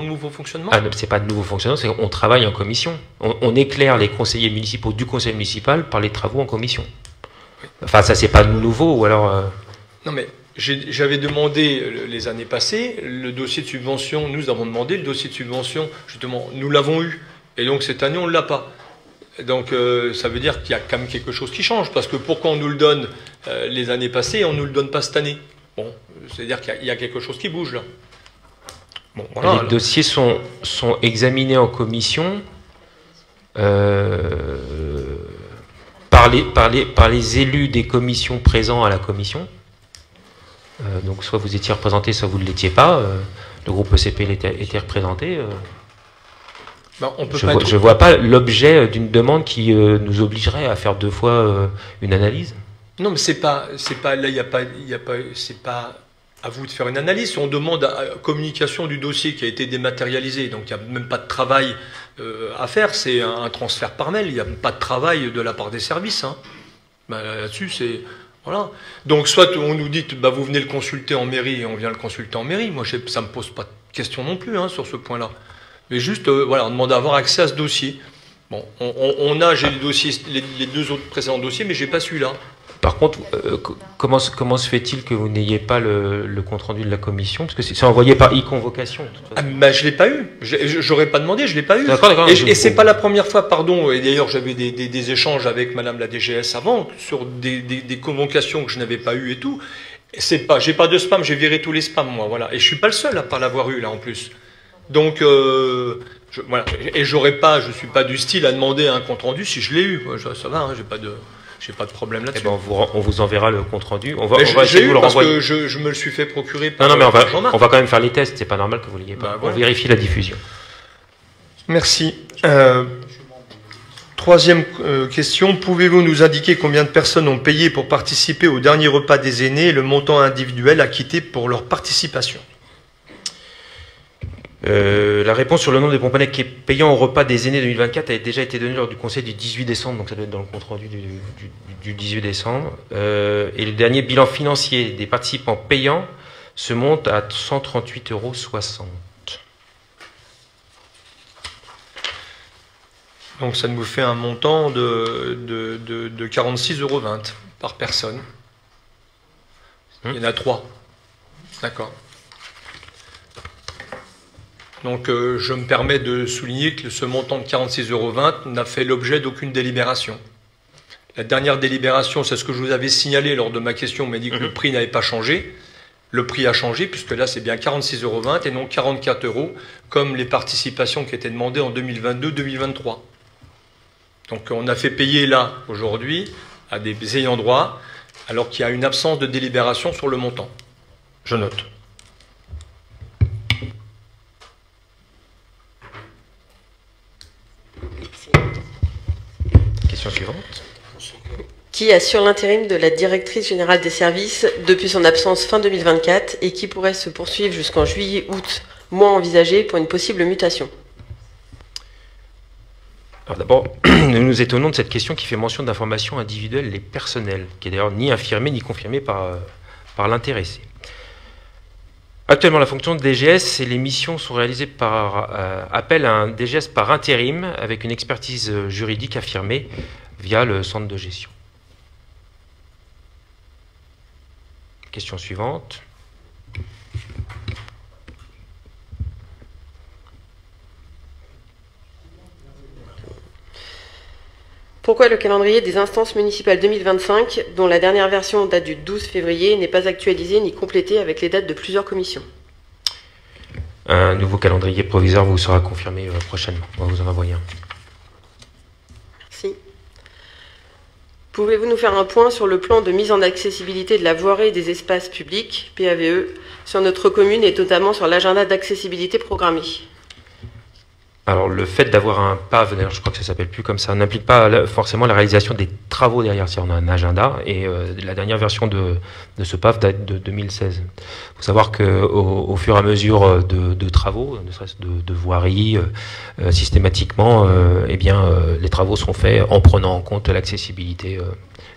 Speaker 3: nouveau fonctionnement.
Speaker 1: Ah, c'est pas de nouveau fonctionnement, c'est qu'on travaille en commission. On éclaire les conseillers municipaux du conseil municipal par les travaux en commission. Enfin, ça, c'est pas nouveau, ou alors...
Speaker 3: Non, mais j'avais demandé les années passées, le dossier de subvention, nous avons demandé le dossier de subvention, justement, nous l'avons eu. Et donc, cette année, on ne l'a pas. Donc, ça veut dire qu'il y a quand même quelque chose qui change, parce que pourquoi on nous le donne les années passées et on ne nous le donne pas cette année? Bon, c'est-à-dire qu'il y a quelque chose qui bouge, là. Bon, voilà,
Speaker 1: les dossiers sont examinés en commission par les élus des commissions présents à la commission. Donc soit vous étiez représenté, soit vous ne l'étiez pas. Le groupe ECP était représenté.
Speaker 3: Ben,
Speaker 1: je ne vois pas l'objet d'une demande qui nous obligerait à faire 2 fois une analyse.
Speaker 3: Non, mais c'est pas à vous de faire une analyse. On demande communication du dossier qui a été dématérialisé, donc il n'y a même pas de travail à faire. C'est un transfert par mail. Il n'y a pas de travail de la part des services. Hein. Ben, là-dessus, c'est voilà. Donc soit on nous dit, bah, vous venez le consulter en mairie et on vient le consulter en mairie. Moi, ça me pose pas de question non plus hein, sur ce point-là. Mais juste, voilà, on demande à avoir accès à ce dossier. Bon, j'ai les 2 autres précédents dossiers, mais j'ai pas celui-là.
Speaker 1: Par contre, comment se fait-il que vous n'ayez pas le compte-rendu de la commission? Parce que c'est envoyé par e-convocation.
Speaker 3: Ah, bah, je ne l'ai pas eu. J'aurais pas demandé, je ne l'ai pas eu.
Speaker 1: D'accord.
Speaker 3: Et c'est pas la première fois, pardon, et d'ailleurs j'avais des échanges avec Madame la DGS avant, sur des convocations que je n'avais pas eues et tout. J'ai pas de spam, j'ai viré tous les spams, moi, voilà. Et je suis pas le seul à pas l'avoir eu, là, en plus. Donc, voilà. Et je suis pas du style à demander un compte-rendu si je l'ai eu. Ça va, hein, j'ai pas de problème là-dessus.
Speaker 1: Eh ben, on vous enverra le compte rendu. On va
Speaker 3: essayer de vous le renvoyer.
Speaker 1: Parce
Speaker 3: que je me le suis fait procurer par
Speaker 1: Non, mais
Speaker 3: Jean-Marc.
Speaker 1: on va quand même faire les tests. C'est pas normal que vous l'ayez pas.
Speaker 3: Ben, voilà.
Speaker 1: On vérifie la diffusion.
Speaker 3: Merci. Troisième question. Pouvez-vous nous indiquer combien de personnes ont payé pour participer au dernier repas des aînés et le montant individuel acquitté pour leur participation?
Speaker 1: La réponse sur le nombre des Pomponais qui est payant au repas des aînés 2024 a déjà été donnée lors du conseil du 18 décembre, donc ça doit être dans le compte rendu du 18 décembre. Et le dernier bilan financier des participants payants se monte à 138,60 €.
Speaker 3: Donc ça nous fait un montant de 46,20 € par personne. Il y en a 3. D'accord. Donc je me permets de souligner que ce montant de 46,20 € n'a fait l'objet d'aucune délibération. La dernière délibération, c'est ce que je vous avais signalé lors de ma question, on m'a dit que le prix n'avait pas changé. Le prix a changé, puisque là c'est bien 46,20 € et non 44 € comme les participations qui étaient demandées en 2022-2023. Donc on a fait payer là, aujourd'hui, à des ayants droit, alors qu'il y a une absence de délibération sur le montant. Je note.
Speaker 1: Question suivante.
Speaker 7: Qui assure l'intérim de la directrice générale des services depuis son absence fin 2024 et qui pourrait se poursuivre jusqu'en juillet-août, mois envisagé pour une possible mutation?
Speaker 1: Alors d'abord, nous nous étonnons de cette question qui fait mention d'informations individuelles et personnelles, qui est d'ailleurs ni infirmée ni confirmée par l'intéressé. Actuellement, la fonction de DGS et les missions sont réalisées par appel à un DGS par intérim avec une expertise juridique affirmée via le centre de gestion. Question suivante.
Speaker 7: Pourquoi le calendrier des instances municipales 2025, dont la dernière version date du 12 février, n'est pas actualisé ni complété avec les dates de plusieurs commissions?
Speaker 1: Un nouveau calendrier provisoire vous sera confirmé prochainement. On va vous en envoyer un.
Speaker 7: Merci. Pouvez-vous nous faire un point sur le plan de mise en accessibilité de la voirie et des espaces publics, PAVE, sur notre commune et notamment sur l'agenda d'accessibilité programmé?
Speaker 1: Alors, le fait d'avoir un PAV, d'ailleurs, je crois que ça s'appelle plus comme ça, n'implique pas forcément la réalisation des travaux derrière. Si on a un agenda, et la dernière version de ce PAV date de 2016. Il faut savoir qu'au fur et à mesure de travaux, ne serait-ce de voirie, systématiquement, les travaux sont faits en prenant en compte l'accessibilité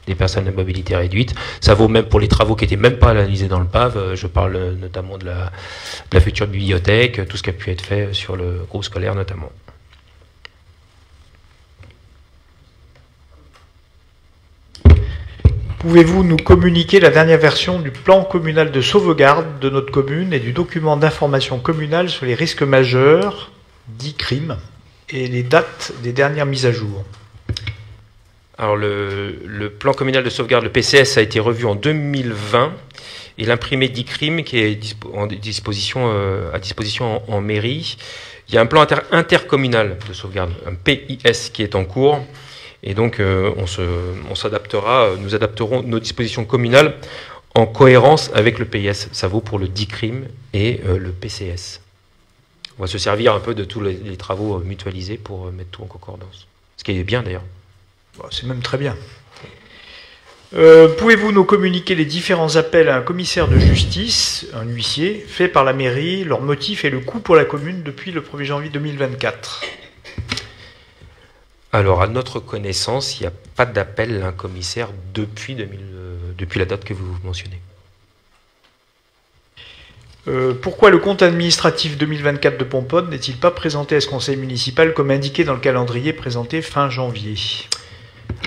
Speaker 1: des personnes à mobilité réduite. Ça vaut même pour les travaux qui n'étaient même pas analysés dans le PAV. Je parle notamment de la future bibliothèque, tout ce qui a pu être fait sur le groupe scolaire notamment.
Speaker 8: Pouvez-vous nous communiquer la dernière version du plan communal de sauvegarde de notre commune et du document d'information communale sur les risques majeurs, dits crimes, et les dates des dernières mises à jour?
Speaker 1: Alors le plan communal de sauvegarde, le PCS, a été revu en 2020 et l'imprimé d'ICRIM qui est à disposition en mairie. Il y a un plan intercommunal de sauvegarde, un PIS, qui est en cours et donc nous adapterons nos dispositions communales en cohérence avec le PIS. Ça vaut pour le DICRIM et le PCS. On va se servir un peu de tous les travaux mutualisés pour mettre tout en concordance. Ce qui est bien d'ailleurs.
Speaker 8: Bon, c'est même très bien. Pouvez-vous nous communiquer les différents appels à un commissaire de justice, un huissier, faits par la mairie, leurs motifs et le coût pour la commune depuis le 1er janvier 2024?
Speaker 1: Alors, à notre connaissance, il n'y a pas d'appel à un commissaire depuis la date que vous mentionnez.
Speaker 8: Pourquoi le compte administratif 2024 de Pomponne n'est-il pas présenté à ce conseil municipal comme indiqué dans le calendrier présenté fin janvier?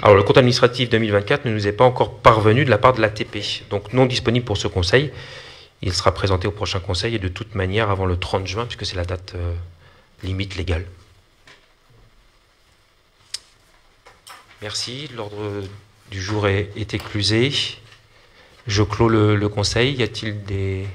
Speaker 1: Alors, le compte administratif 2024 ne nous est pas encore parvenu de la part de l'ATP, donc non disponible pour ce conseil. Il sera présenté au prochain conseil et de toute manière avant le 30 juin, puisque c'est la date limite légale. Merci. L'ordre du jour est éclusé. Je clôt le conseil. Y a-t-il des